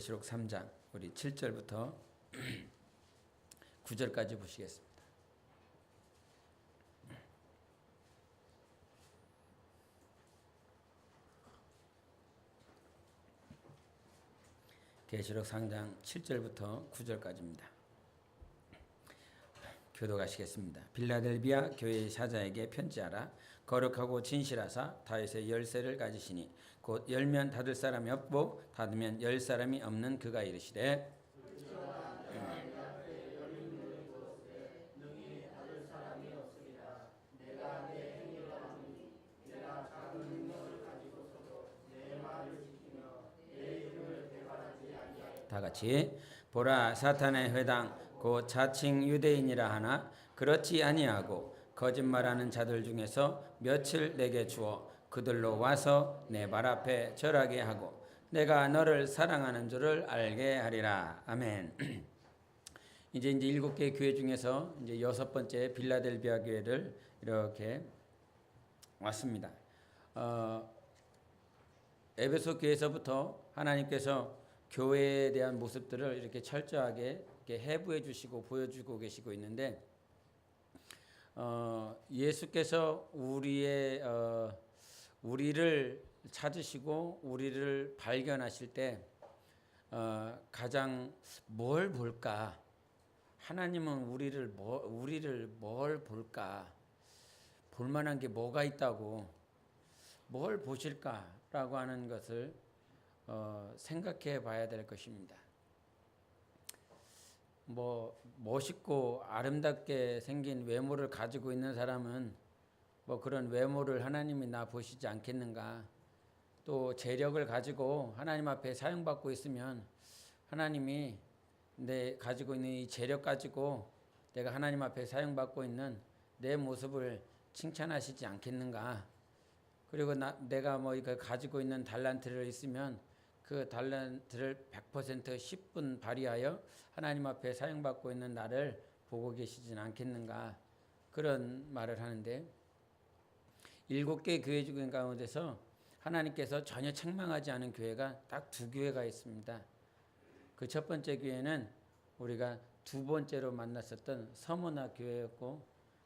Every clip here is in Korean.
계시록 3장 우리 7절부터 9절까지 보시겠습니다. 계시록 3장 7절부터 9절까지입니다. 교독하시겠습니다. 빌라델비아 교회의 사자에게 편지하라. 거룩하고 진실하사 다윗의 열쇠를 가지시니 곧 열면 닫을 사람이 없고 닫으면 열 사람이 없는 그가 이르시되 다 같이 보라 사탄의 회당 곧 자칭 유대인이라 하나 그렇지 아니하고 거짓말하는 자들 중에서 며칠 내게 주어 그들로 와서 내 발 앞에 절하게 하고 내가 너를 사랑하는 줄을 알게 하리라. 아멘. 이제 7개 교회 중에서 이제 6번째 빌라델비아 교회를 이렇게 왔습니다. 에베소 교회에서부터 하나님께서 교회에 대한 모습들을 이렇게 철저하게 이렇게 해부해 주시고 보여주고 계시고 있는데, 예수께서 우리를 찾으시고 우리를 발견하실 때 가장 뭘 볼까? 하나님은 우리를 뭘 볼까? 볼 만한 게 뭐가 있다고? 뭘 보실까라고 하는 것을 생각해 봐야 될 것입니다. 멋있고 아름답게 생긴 외모를 가지고 있는 사람은 그런 외모를 하나님이 나 보시지 않겠는가? 또 재력을 가지고 하나님 앞에 사용받고 있으면 하나님이 내 가지고 있는 이 재력 가지고 내가 하나님 앞에 사용받고 있는 내 모습을 칭찬하시지 않겠는가? 그리고 내가 가지고 있는 달란트를 있으면 그 달란트를 100% 10분 발휘하여 하나님 앞에 사용받고 있는 나를 보고 계시진 않겠는가, 그런 말을 하는데, 7개 교회 중 가운데서 하나님께서 전혀 책망하지 않은 교회가 딱 2교회가 있습니다. 그 첫 번째 교회는 우리가 2번째로 만났었던 서머나 교회였고,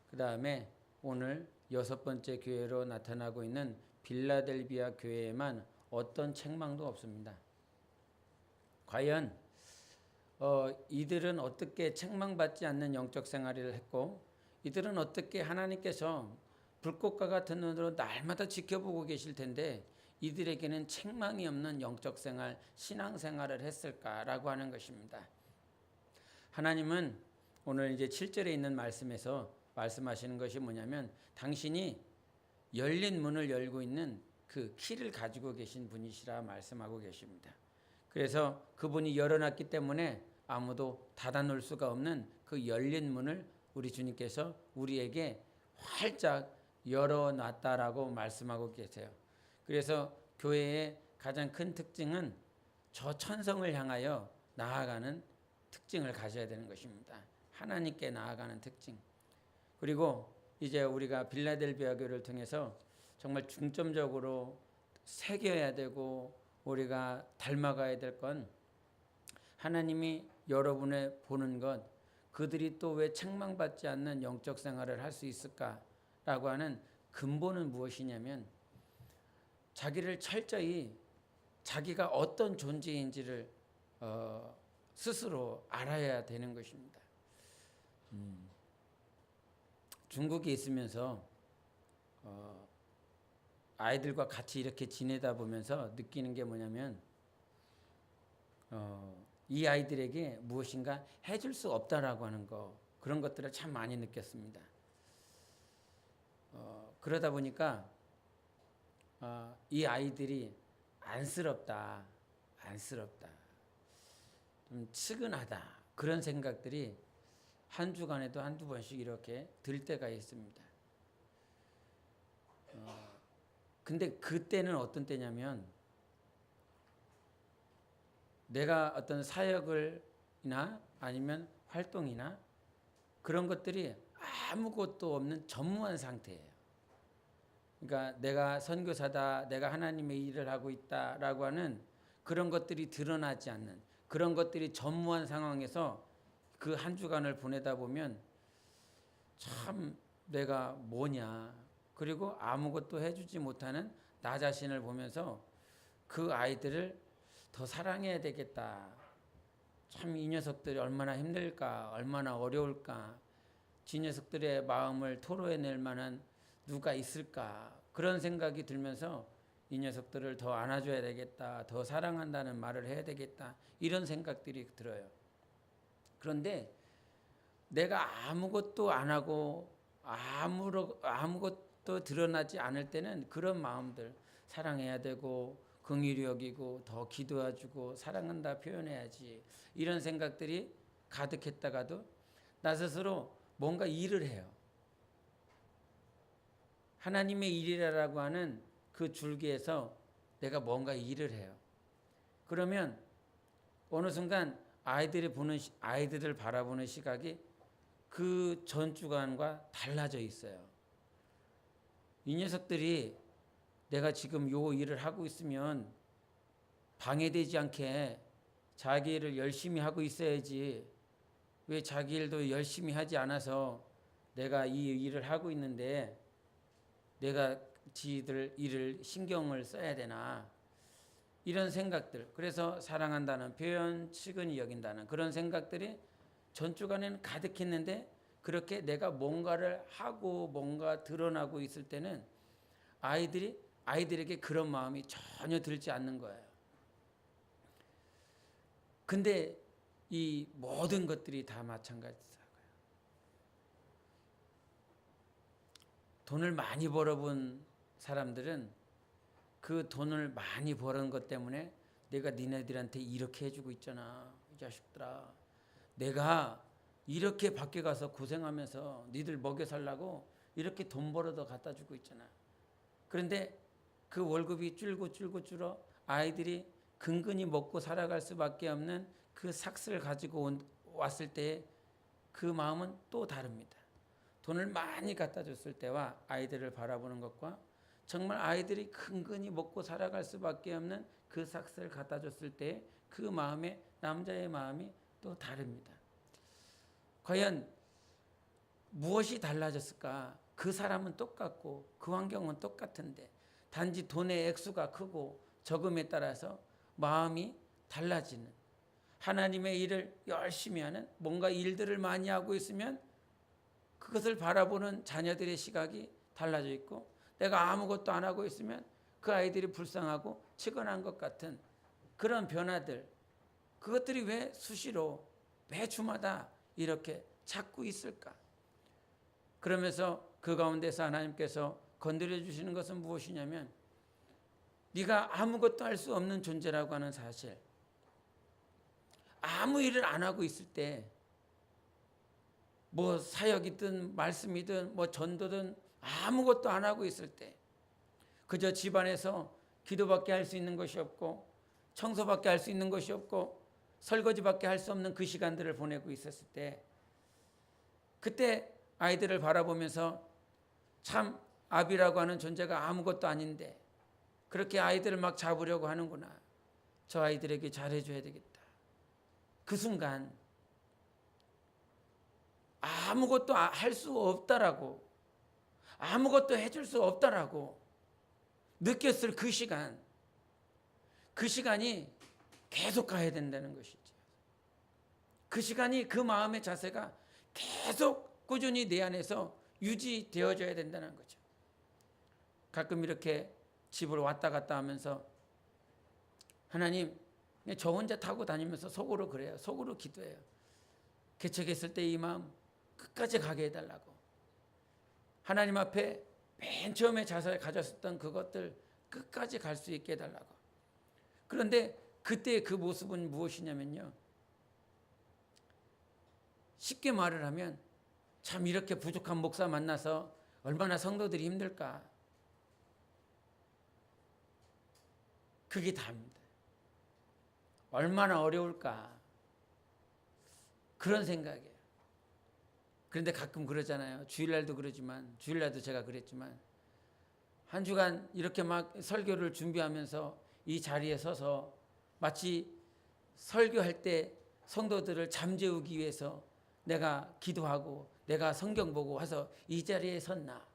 그 다음에 오늘 6번째 교회로 나타나고 있는 빌라델비아 교회에만 어떤 책망도 없습니다. 과연 이들은 어떻게 책망받지 않는 영적 생활을 했고, 이들은 어떻게 하나님께서 불꽃과 같은 눈으로 날마다 지켜보고 계실 텐데 이들에게는 책망이 없는 영적 생활, 신앙 생활을 했을까라고 하는 것입니다. 하나님은 오늘 이제 7절에 있는 말씀에서 말씀하시는 것이 뭐냐면, 당신이 열린 문을 열고 있는 그 키를 가지고 계신 분이시라 말씀하고 계십니다. 그래서 그분이 열어놨기 때문에 아무도 닫아놓을 수가 없는 그 열린 문을 우리 주님께서 우리에게 활짝 열어놨다라고 말씀하고 계세요. 그래서 교회의 가장 큰 특징은 저 천성을 향하여 나아가는 특징을 가져야 되는 것입니다. 하나님께 나아가는 특징. 그리고 이제 우리가 빌라델비아 교회를 통해서 정말 중점적으로 새겨야 되고 우리가 닮아가야 될 건, 하나님이 여러분의 보는 것, 그들이 또 왜 책망받지 않는 영적 생활을 할 수 있을까라고 하는 근본은 무엇이냐면, 자기를 철저히 자기가 어떤 존재인지를 스스로 알아야 되는 것입니다. 중국에 있으면서 아이들과 같이 이렇게 지내다 보면서 느끼는 게 뭐냐면, 이 아이들에게 무엇인가 해줄 수 없다라고 하는 거, 그런 것들을 참 많이 느꼈습니다. 그러다 보니까 이 아이들이 안쓰럽다, 좀 측은하다, 그런 생각들이 한 주간에도 한두 번씩 이렇게 들 때가 있습니다. 근데 그때는 어떤 때냐면, 내가 어떤 사역이나 아니면 활동이나 그런 것들이 아무것도 없는 전무한 상태예요. 그러니까 내가 선교사다, 내가 하나님의 일을 하고 있다라고 하는 그런 것들이 드러나지 않는, 그런 것들이 전무한 상황에서 그 한 주간을 보내다 보면 참 내가 뭐냐, 그리고 아무것도 해주지 못하는 나 자신을 보면서 그 아이들을 더 사랑해야 되겠다. 참 이 녀석들이 얼마나 힘들까, 얼마나 어려울까, 지 녀석들의 마음을 토로해낼 만한 누가 있을까, 그런 생각이 들면서 이 녀석들을 더 안아줘야 되겠다, 더 사랑한다는 말을 해야 되겠다, 이런 생각들이 들어요. 그런데 내가 아무것도 안 하고 아무것도 드러나지 않을 때는 그런 마음들, 사랑해야 되고 긍휼히 여기고 더 기도해주고 사랑한다 표현해야지, 이런 생각들이 가득했다가도 나 스스로 뭔가 일을 해요. 하나님의 일이라고 하는 그 줄기에서 내가 뭔가 일을 해요. 그러면 어느 순간 아이들을 바라보는 시각이 그 전 주간과 달라져 있어요. 이 녀석들이 내가 지금 요 일을 하고 있으면 방해되지 않게 자기 일을 열심히 하고 있어야지, 왜 자기 일도 열심히 하지 않아서 내가 이 일을 하고 있는데 내가 지들 일을 신경을 써야 되나, 이런 생각들, 그래서 사랑한다는 표현, 측은히 여긴다는 그런 생각들이 전주간에는 가득했는데, 그렇게 내가 뭔가를 하고 뭔가 드러나고 있을 때는 아이들에게 그런 마음이 전혀 들지 않는 거예요. 근데 이 모든 것들이 다 마찬가지더라고요. 돈을 많이 벌어본 사람들은 그 돈을 많이 버는 것 때문에 내가 니네들한테 이렇게 해주고 있잖아, 이 자식들아, 내가 이렇게 밖에 가서 고생하면서 니들 먹여 살라고 이렇게 돈 벌어서 갖다 주고 있잖아. 그런데 그 월급이 줄어 아이들이 근근히 먹고 살아갈 수밖에 없는 그 삭스를 가지고 왔을 때 그 마음은 또 다릅니다. 돈을 많이 갖다 줬을 때와 아이들을 바라보는 것과 정말 아이들이 근근히 먹고 살아갈 수밖에 없는 그 삭스를 갖다 줬을 때 그 마음에, 남자의 마음이 또 다릅니다. 과연 무엇이 달라졌을까? 그 사람은 똑같고 그 환경은 똑같은데 단지 돈의 액수가 크고 적음에 따라서 마음이 달라지는, 하나님의 일을 열심히 하는, 뭔가 일들을 많이 하고 있으면 그것을 바라보는 자녀들의 시각이 달라져 있고, 내가 아무것도 안 하고 있으면 그 아이들이 불쌍하고 측은한 것 같은 그런 변화들, 그것들이 왜 수시로 매주마다 이렇게 찾고 있을까? 그러면서 그 가운데서 하나님께서 건드려 주시는 것은 무엇이냐면, 네가 아무것도 할 수 없는 존재라고 하는 사실, 아무 일을 안 하고 있을 때, 뭐 사역이든 말씀이든 뭐 전도든 아무것도 안 하고 있을 때, 그저 집안에서 기도밖에 할 수 있는 것이 없고 청소밖에 할 수 있는 것이 없고 설거지밖에 할 수 없는 그 시간들을 보내고 있었을 때, 그때 아이들을 바라보면서 참 아비라고 하는 존재가 아무것도 아닌데 그렇게 아이들을 막 잡으려고 하는구나, 저 아이들에게 잘해줘야 되겠다. 그 순간 아무것도 할 수 없다라고, 아무것도 해줄 수 없다라고 느꼈을 그 시간, 그 시간이 계속 가야 된다는 것이죠. 그 시간이, 그 마음의 자세가 계속 꾸준히 내 안에서 유지되어져야 된다는 거죠. 가끔 이렇게 집을 왔다 갔다 하면서 하나님, 저 혼자 타고 다니면서 속으로 그래요. 속으로 기도해요. 개척했을 때 이 마음 끝까지 가게 해달라고. 하나님 앞에 맨 처음에 자세를 가졌었던 그것들 끝까지 갈 수 있게 해달라고. 그런데 그때 그 모습은 무엇이냐면요, 쉽게 말을 하면 참 이렇게 부족한 목사 만나서 얼마나 성도들이 힘들까, 그게 다입니다. 얼마나 어려울까, 그런 생각이에요. 그런데 가끔 그러잖아요. 주일날도 그러지만, 주일날도 제가 그랬지만, 한 주간 이렇게 막 설교를 준비하면서 이 자리에 서서 마치 설교할 때 성도들을 잠재우기 위해서 내가 기도하고 내가 성경 보고 와서 이 자리에 섰나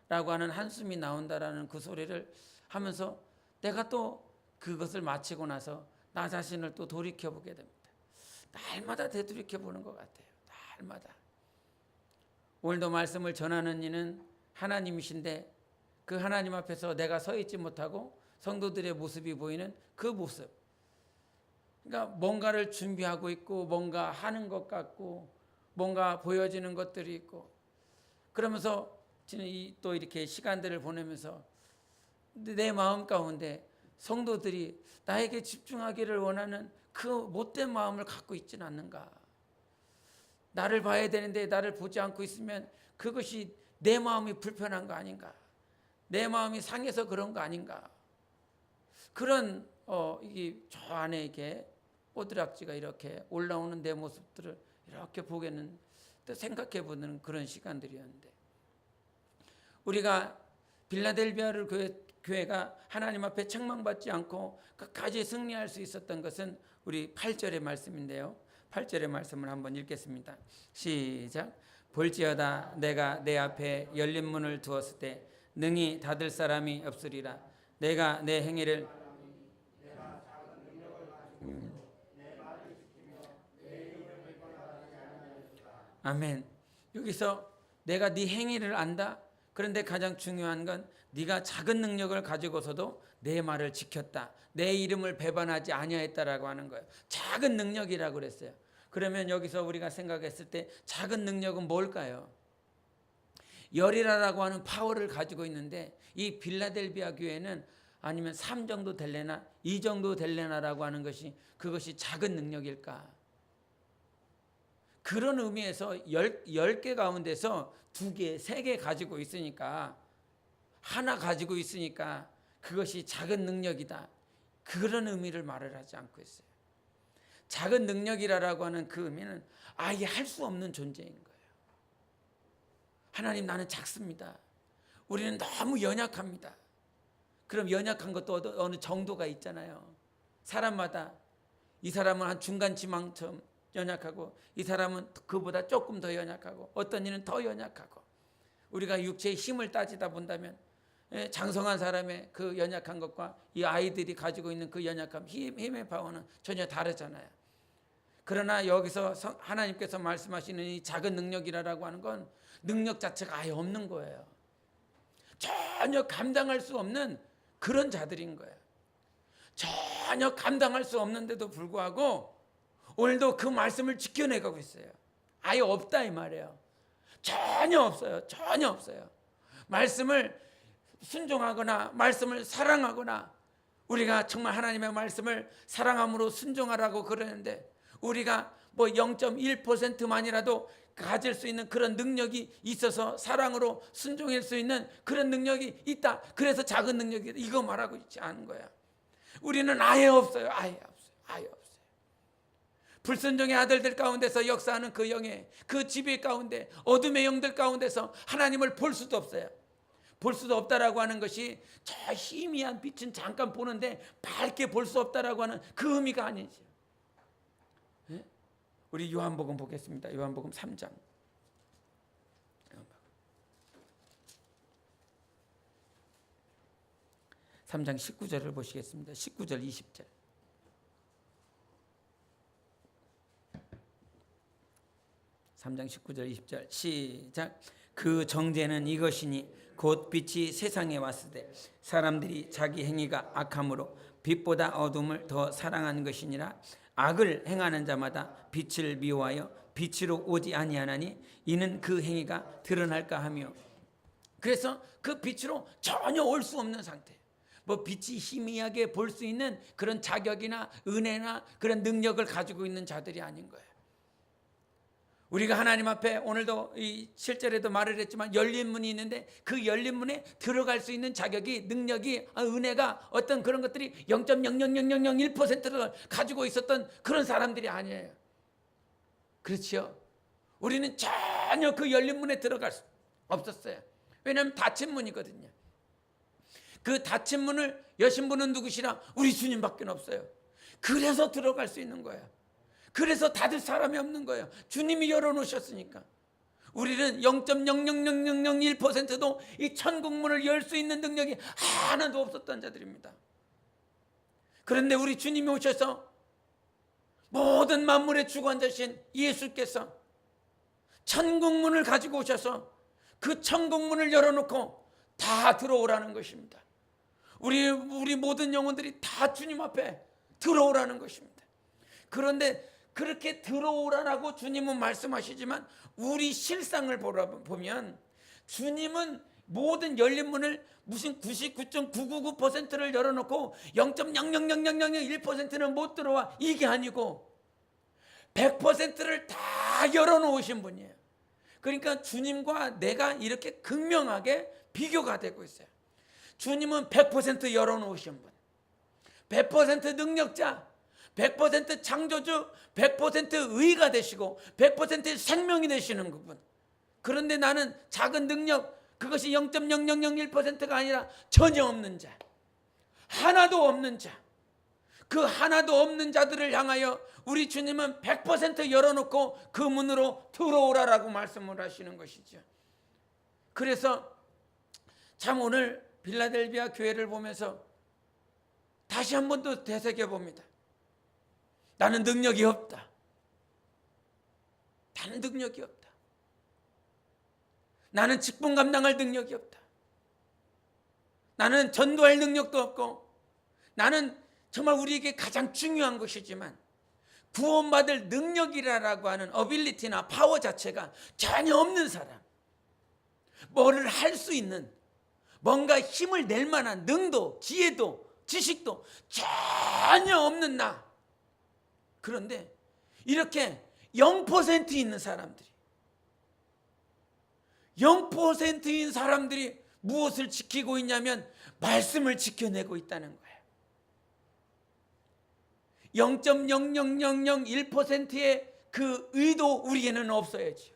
라고 하는 한숨이 나온다라는 그 소리를 하면서 내가 또 그것을 마치고 나서 나 자신을 또 돌이켜보게 됩니다. 날마다 되돌이켜보는 것 같아요. 날마다. 오늘도 말씀을 전하는 이는 하나님이신데 그 하나님 앞에서 내가 서 있지 못하고 성도들의 모습이 보이는 그 모습, 그러니까 뭔가를 준비하고 있고 뭔가 하는 것 같고 뭔가 보여지는 것들이 있고 그러면서 또 이렇게 시간들을 보내면서 내 마음 가운데 성도들이 나에게 집중하기를 원하는 그 못된 마음을 갖고 있지는 않는가. 나를 봐야 되는데 나를 보지 않고 있으면 그것이 내 마음이 불편한 거 아닌가. 내 마음이 상해서 그런 거 아닌가. 그런 이게 저 안에 이렇게 오드락지가 이렇게 올라오는 내 모습들을 이렇게 보게는 또 생각해 보는 그런 시간들이었는데 우리가 빌라델비아를 교회가 하나님 앞에 책망받지 않고 끝까지 승리할 수 있었던 것은 우리 8절의 말씀인데요. 8절의 말씀을 한번 읽겠습니다. 시작. 볼지어다 내가 내 앞에 열린 문을 두었을 때 능히 닫을 사람이 없으리라. 내가 내 행위를 아멘. 여기서 내가 네 행위를 안다. 그런데 가장 중요한 건 네가 작은 능력을 가지고서도 내 말을 지켰다. 내 이름을 배반하지 아니하였다라고 하는 거예요. 작은 능력이라고 그랬어요. 그러면 여기서 우리가 생각했을 때 작은 능력은 뭘까요? 열이라고 하는 파워를 가지고 있는데 이 빌라델비아 교회는 아니면 3 정도 될래나 2 정도 될래나라고 하는 것이 그것이 작은 능력일까? 그런 의미에서 10개 가운데서 2개, 3개 가지고 있으니까 하나 가지고 있으니까 그것이 작은 능력이다. 그런 의미를 말을 하지 않고 있어요. 작은 능력이라고 하는 그 의미는 아예 할 수 없는 존재인 거예요. 하나님 나는 작습니다. 우리는 너무 연약합니다. 그럼 연약한 것도 어느 정도가 있잖아요. 사람마다 이 사람은 한 중간지망처럼 연약하고 이 사람은 그보다 조금 더 연약하고 어떤 이는 더 연약하고 우리가 육체의 힘을 따지다 본다면 장성한 사람의 그 연약한 것과 이 아이들이 가지고 있는 그 연약함, 힘의 파워는 전혀 다르잖아요. 그러나 여기서 하나님께서 말씀하시는 이 작은 능력이라고 하는 건 능력 자체가 아예 없는 거예요. 전혀 감당할 수 없는 그런 자들인 거예요. 전혀 감당할 수 없는데도 불구하고 오늘도 그 말씀을 지켜내고 있어요. 아예 없다 이 말이에요. 전혀 없어요. 전혀 없어요. 말씀을 순종하거나 말씀을 사랑하거나 우리가 정말 하나님의 말씀을 사랑함으로 순종하라고 그러는데 우리가 뭐 0.1%만이라도 가질 수 있는 그런 능력이 있어서 사랑으로 순종할 수 있는 그런 능력이 있다. 그래서 작은 능력이다. 이거 말하고 있지 않은 거야. 우리는 아예 없어요. 아예 없어요. 아예 없어요. 불순종의 아들들 가운데서 역사하는 그 영의 그 지배 가운데 어둠의 영들 가운데서 하나님을 볼 수도 없어요. 볼 수도 없다라고 하는 것이 저 희미한 빛은 잠깐 보는데 밝게 볼 수 없다라고 하는 그 의미가 아니죠. 네? 우리 요한복음 보겠습니다. 요한복음 3장. 3장 19절을 보시겠습니다. 19절 20절. 3장 19절 20절 시작. 그 정죄는 이것이니 곧 빛이 세상에 왔을 때 사람들이 자기 행위가 악함으로 빛보다 어둠을 더 사랑한 것이니라. 악을 행하는 자마다 빛을 미워하여 빛으로 오지 아니하나니 이는 그 행위가 드러날까 하며. 그래서 그 빛으로 전혀 올 수 없는 상태. 뭐 빛이 희미하게 볼 수 있는 그런 자격이나 은혜나 그런 능력을 가지고 있는 자들이 아닌 거예요. 우리가 하나님 앞에 오늘도 이 7절에도 말을 했지만 열린 문이 있는데 그 열린 문에 들어갈 수 있는 자격이 능력이 은혜가 어떤 그런 것들이 0.00001%를 가지고 있었던 그런 사람들이 아니에요. 그렇죠? 우리는 전혀 그 열린 문에 들어갈 수 없었어요. 왜냐하면 닫힌 문이거든요. 그 닫힌 문을 여신 분은 누구시나? 우리 주님밖에 없어요. 그래서 들어갈 수 있는 거야. 그래서 닫을 사람이 없는 거예요. 주님이 열어놓으셨으니까. 우리는 0.00001%도 이 천국문을 열 수 있는 능력이 하나도 없었던 자들입니다. 그런데 우리 주님이 오셔서 모든 만물의 주관자신 예수께서 천국문을 가지고 오셔서 그 천국문을 열어놓고 다 들어오라는 것입니다. 우리 모든 영혼들이 다 주님 앞에 들어오라는 것입니다. 그런데 그렇게 들어오라라고 주님은 말씀하시지만 우리 실상을 보면 주님은 모든 열린 문을 무슨 99.999%를 열어놓고 0.0000001%는 못 들어와, 이게 아니고 100%를 다 열어놓으신 분이에요. 그러니까 주님과 내가 이렇게 극명하게 비교가 되고 있어요. 주님은 100% 열어놓으신 분, 100% 능력자, 100% 창조주, 100% 의가 되시고 100% 생명이 되시는 그분. 그런데 나는 작은 능력, 그것이 0.0001%가 아니라 전혀 없는 자, 하나도 없는 자, 그 하나도 없는 자들을 향하여 우리 주님은 100% 열어놓고 그 문으로 들어오라라고 말씀을 하시는 것이죠. 그래서 참 오늘 빌라델비아 교회를 보면서 다시 한 번 더 되새겨 봅니다. 나는 능력이 없다. 나는 능력이 없다. 나는 직분 감당할 능력이 없다. 나는 전도할 능력도 없고, 나는 정말 우리에게 가장 중요한 것이지만 구원받을 능력이라고 하는 어빌리티나 파워 자체가 전혀 없는 사람, 뭐를 할 수 있는, 뭔가 힘을 낼 만한 능도, 지혜도, 지식도 전혀 없는 나. 그런데 이렇게 0% 있는 사람들이, 0%인 사람들이 무엇을 지키고 있냐면 말씀을 지켜내고 있다는 거예요. 0.00001%의 그 의도 우리에는 없어야지.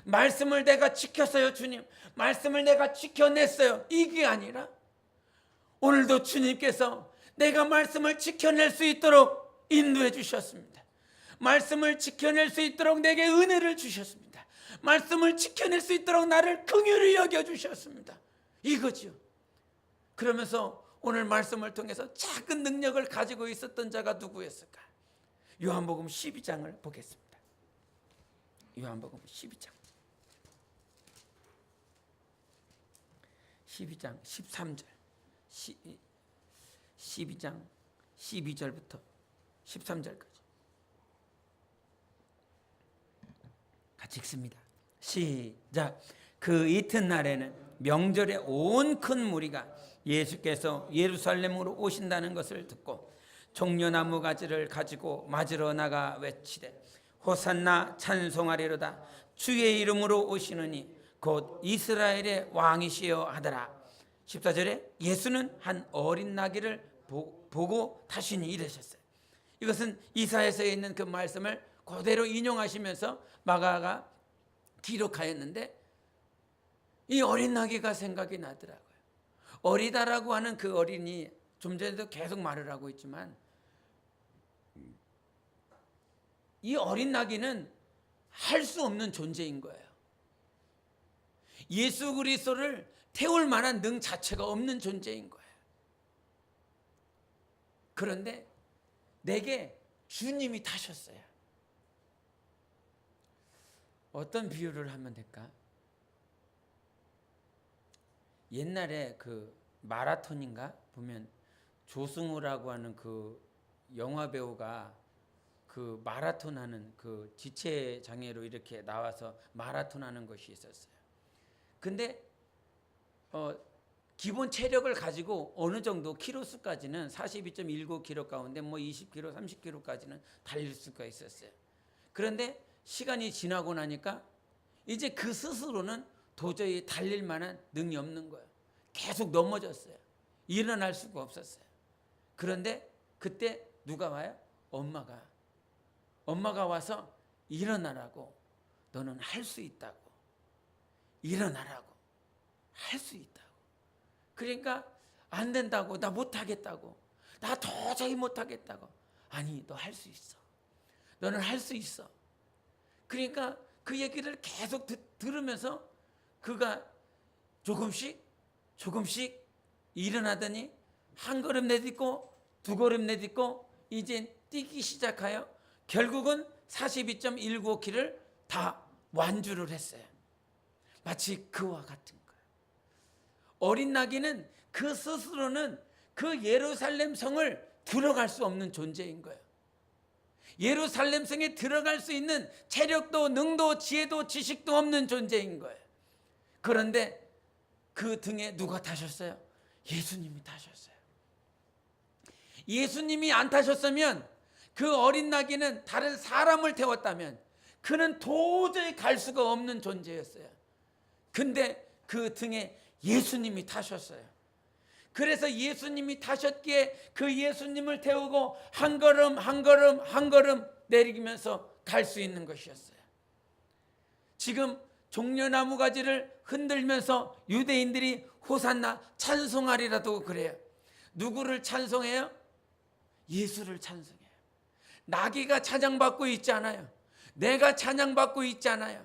말씀을 내가 지켰어요, 주님. 말씀을 내가 지켜냈어요. 이게 아니라 오늘도 주님께서 내가 말씀을 지켜낼 수 있도록 인도해 주셨습니다. 말씀을 지켜낼 수 있도록 내게 은혜를 주셨습니다. 말씀을 지켜낼 수 있도록 나를 긍휼히 여겨주셨습니다. 이거죠. 그러면서 오늘 말씀을 통해서 작은 능력을 가지고 있었던 자가 누구였을까? 요한복음 12장을 보겠습니다. 요한복음 12장 13절 12장 12절부터 13절까지 같이 읽습니다. 시작. 그 이튿날에는 명절에 온 큰 무리가 예수께서 예루살렘으로 오신다는 것을 듣고 종려나무 가지를 가지고 맞으러 나가 외치되 호산나 찬송하리로다. 주의 이름으로 오시느니 곧 이스라엘의 왕이시여 하더라. 14절에 예수는 한 어린 나귀를 보고 타시니 이러셨어요. 이것은 이사야서에 있는 그 말씀을 그대로 인용하시면서 마가가 기록하였는데, 이 어린 나귀가 생각이 나더라고요. 어리다라고 하는 그 어린이, 좀 전에도 계속 말을 하고 있지만 이 어린 나귀는 할 수 없는 존재인 거예요. 예수 그리스도를 태울 만한 능 자체가 없는 존재인 거예요. 그런데 내게 주님이 타셨어요. 어떤 비유를 하면 될까? 옛날에 그 마라톤인가 보면 조승우라고 하는 그 영화 배우가 그 마라톤 하는 그 지체 장애로 이렇게 나와서 마라톤 하는 것이 있었어요. 근데 기본 체력을 가지고 어느 정도 키로수까지는 42.19km 가운데 뭐 20km, 30km까지는 달릴 수가 있었어요. 그런데 시간이 지나고 나니까 이제 그 스스로는 도저히 달릴 만한 능이 없는 거예요. 계속 넘어졌어요. 일어날 수가 없었어요. 그런데 그때 누가 와요? 엄마가 와서 일어나라고, 너는 할 수 있다고, 일어나라고, 할 수 있다고. 그러니까 안 된다고, 나 못하겠다고, 나 도저히 못하겠다고 아니, 너 할 수 있어. 너는 할 수 있어. 그러니까 그 얘기를 계속 들으면서 그가 조금씩 일어나더니 한 걸음 내딛고 두 걸음 내딛고 이제 뛰기 시작하여 결국은 42.195km를 다 완주를 했어요. 마치 그와 같은 거예요. 어린 나귀는 그 스스로는 그 예루살렘 성을 들어갈 수 없는 존재인 거예요. 예루살렘 성에 들어갈 수 있는 체력도 능도 지혜도 지식도 없는 존재인 거예요. 그런데 그 등에 누가 타셨어요? 예수님이 타셨어요. 예수님이 안 타셨으면 그 어린 나귀는 다른 사람을 태웠다면 그는 도저히 갈 수가 없는 존재였어요. 근데 그 등에 예수님이 타셨어요. 그래서 예수님이 타셨기에 그 예수님을 태우고 한 걸음 한 걸음 한 걸음 내리면서 갈 수 있는 것이었어요. 지금 종려나무 가지를 흔들면서 유대인들이 호산나 찬송하리라도 그래요. 누구를 찬송해요? 예수를 찬송해요. 나귀가 찬양받고 있지 않아요. 내가 찬양받고 있지 않아요.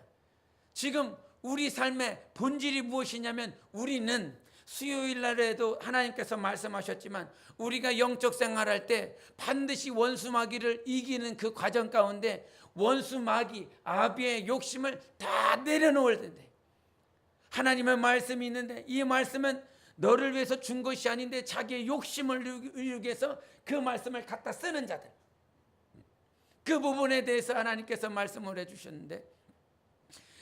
지금 우리 삶의 본질이 무엇이냐면 우리는 수요일 날에도 하나님께서 말씀하셨지만 우리가 영적 생활할 때 반드시 원수 마귀를 이기는 그 과정 가운데 원수 마귀 아비의 욕심을 다 내려놓을 텐데 하나님의 말씀이 있는데 이 말씀은 너를 위해서 준 것이 아닌데 자기의 욕심을 이루기 위해서 그 말씀을 갖다 쓰는 자들, 그 부분에 대해서 하나님께서 말씀을 해주셨는데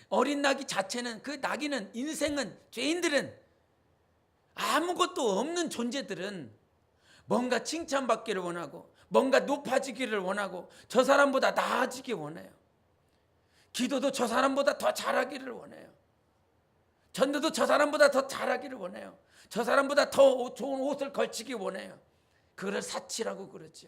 어린 나귀 자체는 그 나귀는 인생은 죄인들은 아무것도 없는 존재들은 뭔가 칭찬받기를 원하고 뭔가 높아지기를 원하고 저 사람보다 나아지기 원해요. 기도도 저 사람보다 더 잘하기를 원해요. 전도도 저 사람보다 더 잘하기를 원해요. 저 사람보다 더 좋은 옷을 걸치기 원해요. 그걸 사치라고 그러죠.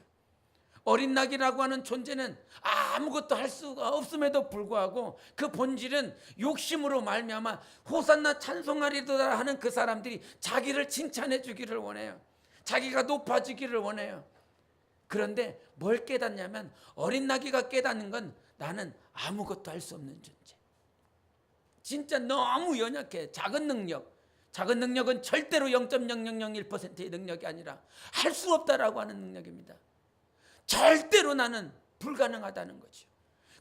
어린 나귀라고 하는 존재는 아무것도 할 수가 없음에도 불구하고 그 본질은 욕심으로 말미암아 호산나 찬송하리도다 하는 그 사람들이 자기를 칭찬해 주기를 원해요. 자기가 높아지기를 원해요. 그런데 뭘 깨닫냐면 어린 나귀가 깨닫는 건 나는 아무것도 할 수 없는 존재. 진짜 너무 연약해. 작은 능력은 절대로 0.0001%의 능력이 아니라 할 수 없다라고 하는 능력입니다. 절대로 나는 불가능하다는 거죠.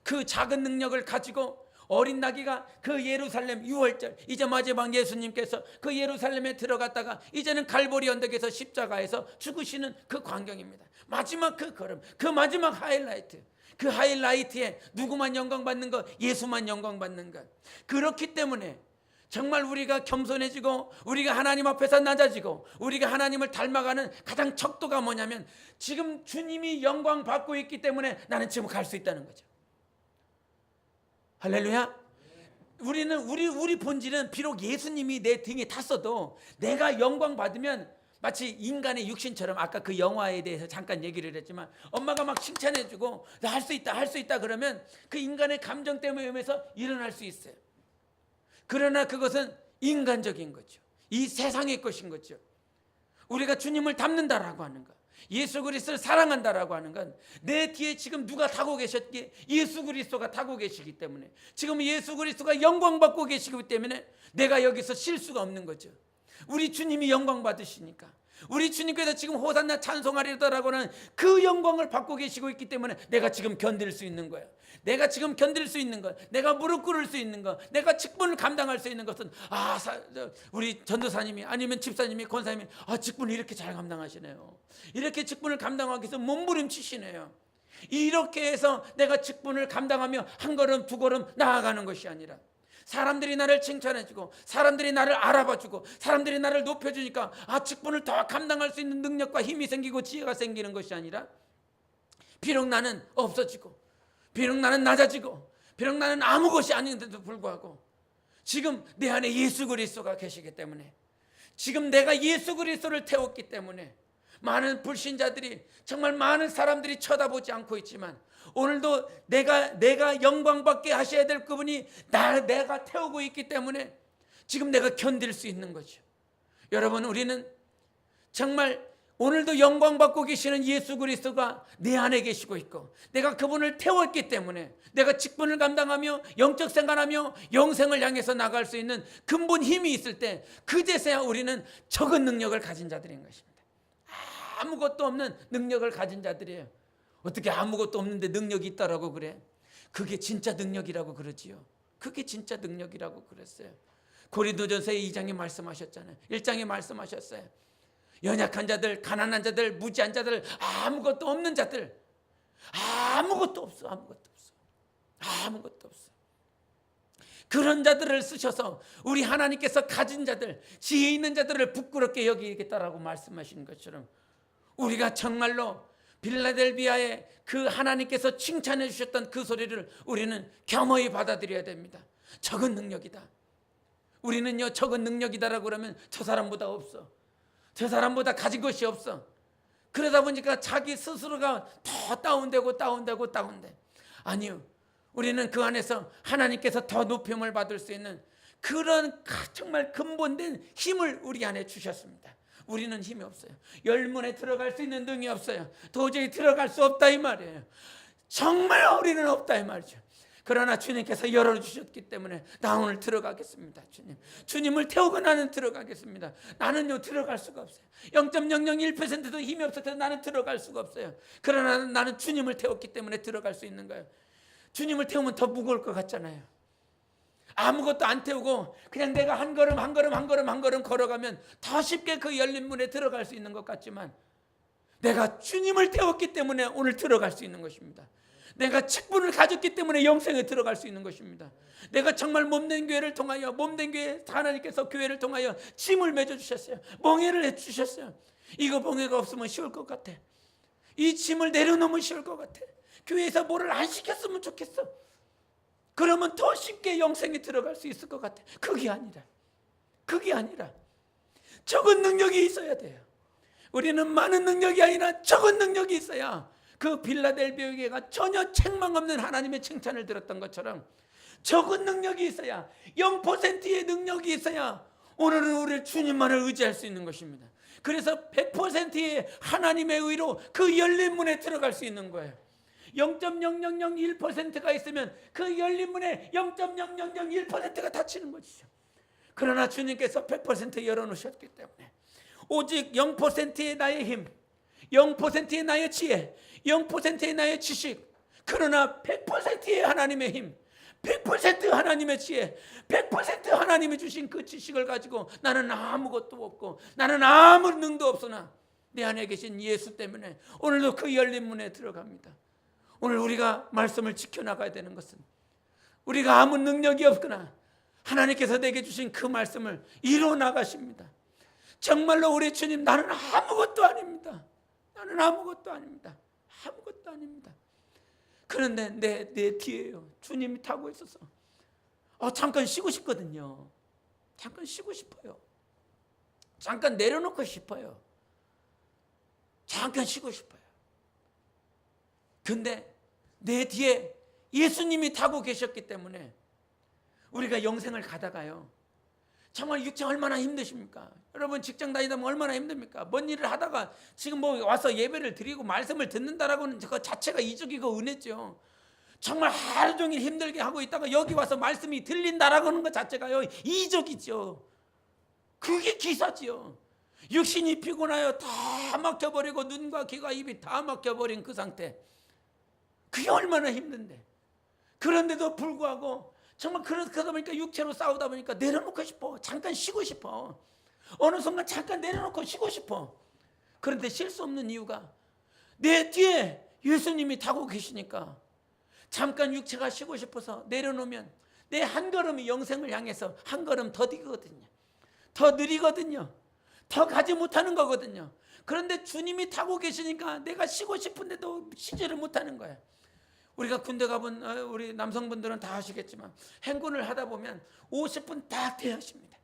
그 작은 능력을 가지고 어린 나귀가 그 예루살렘 6월절 이제 마지막 예수님께서 그 예루살렘에 들어갔다가 이제는 갈보리 언덕에서 십자가에서 죽으시는 그 광경입니다. 마지막 그 걸음, 그 마지막 하이라이트, 그 하이라이트에 누구만 영광받는 것? 예수만 영광받는 것. 그렇기 때문에 정말 우리가 겸손해지고 우리가 하나님 앞에서 낮아지고 우리가 하나님을 닮아가는 가장 척도가 뭐냐면 지금 주님이 영광 받고 있기 때문에 나는 지금 갈 수 있다는 거죠. 할렐루야. 우리는 우리 본질은 비록 예수님이 내 등에 탔어도 내가 영광 받으면 마치 인간의 육신처럼 아까 그 영화에 대해서 잠깐 얘기를 했지만 엄마가 막 칭찬해주고 나 할 수 있다 그러면 그 인간의 감정 때문에 오면서 일어날 수 있어요. 그러나 그것은 인간적인 거죠. 이 세상의 것인 거죠. 우리가 주님을 닮는다라고 하는 것, 예수 그리스도를 사랑한다라고 하는 건 내 뒤에 지금 누가 타고 계셨기에 예수 그리스도가 타고 계시기 때문에 지금 예수 그리스도가 영광 받고 계시기 때문에 내가 여기서 쉴 수가 없는 거죠. 우리 주님이 영광 받으시니까 우리 주님께서 지금 호산나 찬송하리더라고 하는 그 영광을 받고 계시고 있기 때문에 내가 지금 견딜 수 있는 거예요. 내가 지금 견딜 수 있는 것, 내가 무릎 꿇을 수 있는 것, 내가 직분을 감당할 수 있는 것은 우리 전도사님이 아니면 집사님이 권사님이 직분을 이렇게 잘 감당하시네요. 이렇게 직분을 감당하기 위해서 몸부림치시네요. 이렇게 해서 내가 직분을 감당하며 한 걸음 두 걸음 나아가는 것이 아니라 사람들이 나를 칭찬해주고 사람들이 나를 알아봐주고 사람들이 나를 높여주니까 직분을 더 감당할 수 있는 능력과 힘이 생기고 지혜가 생기는 것이 아니라 비록 나는 없어지고 비록 나는 낮아지고 비록 나는 아무 것이 아닌데도 불구하고 지금 내 안에 예수 그리스도가 계시기 때문에 지금 내가 예수 그리스도를 태웠기 때문에 많은 불신자들이 정말 많은 사람들이 쳐다보지 않고 있지만 오늘도 내가 영광받게 하셔야 될 그분이 내가 태우고 있기 때문에 지금 내가 견딜 수 있는 거죠. 여러분 우리는 정말 오늘도 영광 받고 계시는 예수 그리스도가 내 안에 계시고 있고, 내가 그분을 태웠기 때문에 내가 직분을 감당하며 영적 생활하며 영생을 향해서 나갈 수 있는 근본 힘이 있을 때, 그제서야 우리는 적은 능력을 가진 자들인 것입니다. 아무것도 없는 능력을 가진 자들이에요. 어떻게 아무것도 없는데 능력이 있다라고 그래? 그게 진짜 능력이라고 그러지요. 그게 진짜 능력이라고 그랬어요. 고린도전서 2장에 말씀하셨잖아요. 1장에 말씀하셨어요. 연약한 자들, 가난한 자들, 무지한 자들, 아무것도 없는 자들, 아무것도 없어. 그런 자들을 쓰셔서 우리 하나님께서 가진 자들, 지혜 있는 자들을 부끄럽게 여기겠다라고 말씀하신 것처럼, 우리가 정말로 빌라델비아의 그 하나님께서 칭찬해 주셨던 그 소리를 우리는 겸허히 받아들여야 됩니다. 적은 능력이다. 우리는요, 적은 능력이다라고 그러면 저 사람보다 없어, 저 사람보다 가진 것이 없어, 그러다 보니까 자기 스스로가 더 다운되고 아니요, 우리는 그 안에서 하나님께서 더 높임을 받을 수 있는 그런 정말 근본된 힘을 우리 안에 주셨습니다. 우리는 힘이 없어요. 열문에 들어갈 수 있는 능이 없어요. 도저히 들어갈 수 없다 이 말이에요. 정말 우리는 없다 이 말이죠. 그러나 주님께서 열어주셨기 때문에 나 오늘 들어가겠습니다. 주님을 태우고 나는 들어가겠습니다. 나는요, 들어갈 수가 없어요. 0.001%도 힘이 없어서 나는 들어갈 수가 없어요. 그러나 나는 주님을 태웠기 때문에 들어갈 수 있는 거예요. 주님을 태우면 더 무거울 것 같잖아요. 아무것도 안 태우고 그냥 내가 한 걸음 걸어가면 더 쉽게 그 열린 문에 들어갈 수 있는 것 같지만, 내가 주님을 태웠기 때문에 오늘 들어갈 수 있는 것입니다. 내가 직분을 가졌기 때문에 영생에 들어갈 수 있는 것입니다. 내가 정말 몸된 교회를 통하여, 몸된 교회 하나님께서 교회를 통하여 짐을 맺어주셨어요. 멍에를 해주셨어요. 이거 멍에가 없으면 쉬울 것 같아. 이 짐을 내려놓으면 쉬울 것 같아. 교회에서 뭐를 안 시켰으면 좋겠어. 그러면 더 쉽게 영생에 들어갈 수 있을 것 같아. 그게 아니라 적은 능력이 있어야 돼요. 우리는 많은 능력이 아니라 적은 능력이 있어야 그 빌라델비아 교회가 전혀 책망 없는 하나님의 칭찬을 들었던 것처럼, 적은 능력이 있어야, 0%의 능력이 있어야 오늘은 우리 주님만을 의지할 수 있는 것입니다. 그래서 100%의 하나님의 의로 그 열린 문에 들어갈 수 있는 거예요. 0.0001%가 있으면 그 열린 문에 0.0001%가 닫히는 것이죠. 그러나 주님께서 100% 열어놓으셨기 때문에 오직 0%의 나의 힘, 0%의 나의 지혜, 0%의 나의 지식, 그러나 100%의 하나님의 힘, 100% 하나님의 지혜, 100% 하나님이 주신 그 지식을 가지고 나는 아무것도 없고 나는 아무 능도 없으나 내 안에 계신 예수 때문에 오늘도 그 열린 문에 들어갑니다. 오늘 우리가 말씀을 지켜나가야 되는 것은, 우리가 아무 능력이 없거나 하나님께서 내게 주신 그 말씀을 이루어 나가십니다. 정말로 우리 주님, 나는 아무것도 아닙니다. 나는 아무것도 아닙니다. 그런데 내 뒤에요, 주님이 타고 있어서 잠깐 쉬고 싶거든요. 잠깐 쉬고 싶어요. 잠깐 내려놓고 싶어요. 잠깐 쉬고 싶어요. 근데 내 뒤에 예수님이 타고 계셨기 때문에 우리가 영생을 가다가요, 정말 육체 얼마나 힘드십니까? 여러분 직장 다니다 보면 얼마나 힘듭니까? 뭔 일을 하다가 지금 뭐 와서 예배를 드리고 말씀을 듣는다라고는 그 자체가 이적이고 은혜죠. 정말 하루 종일 힘들게 하고 있다가 여기 와서 말씀이 들린다라고 하는 것 자체가요, 이적이죠. 그게 기사지요. 육신이 피곤하여 다 막혀버리고 눈과 귀가 입이 다 막혀버린 그 상태, 그게 얼마나 힘든데. 그런데도 불구하고 정말 그러다 보니까 육체로 싸우다 보니까 내려놓고 싶어. 잠깐 쉬고 싶어. 어느 순간 잠깐 내려놓고 쉬고 싶어. 그런데 쉴 수 없는 이유가 내 뒤에 예수님이 타고 계시니까 잠깐 육체가 쉬고 싶어서 내려놓으면 내 한 걸음이 영생을 향해서 한 걸음 더 뛰거든요. 더 느리거든요. 더 가지 못하는 거거든요. 그런데 주님이 타고 계시니까 내가 쉬고 싶은데도 쉬지를 못하는 거예요. 우리가 군대 가본 우리 남성분들은 다 아시겠지만 행군을 하다 보면 50분 딱 대하십니다.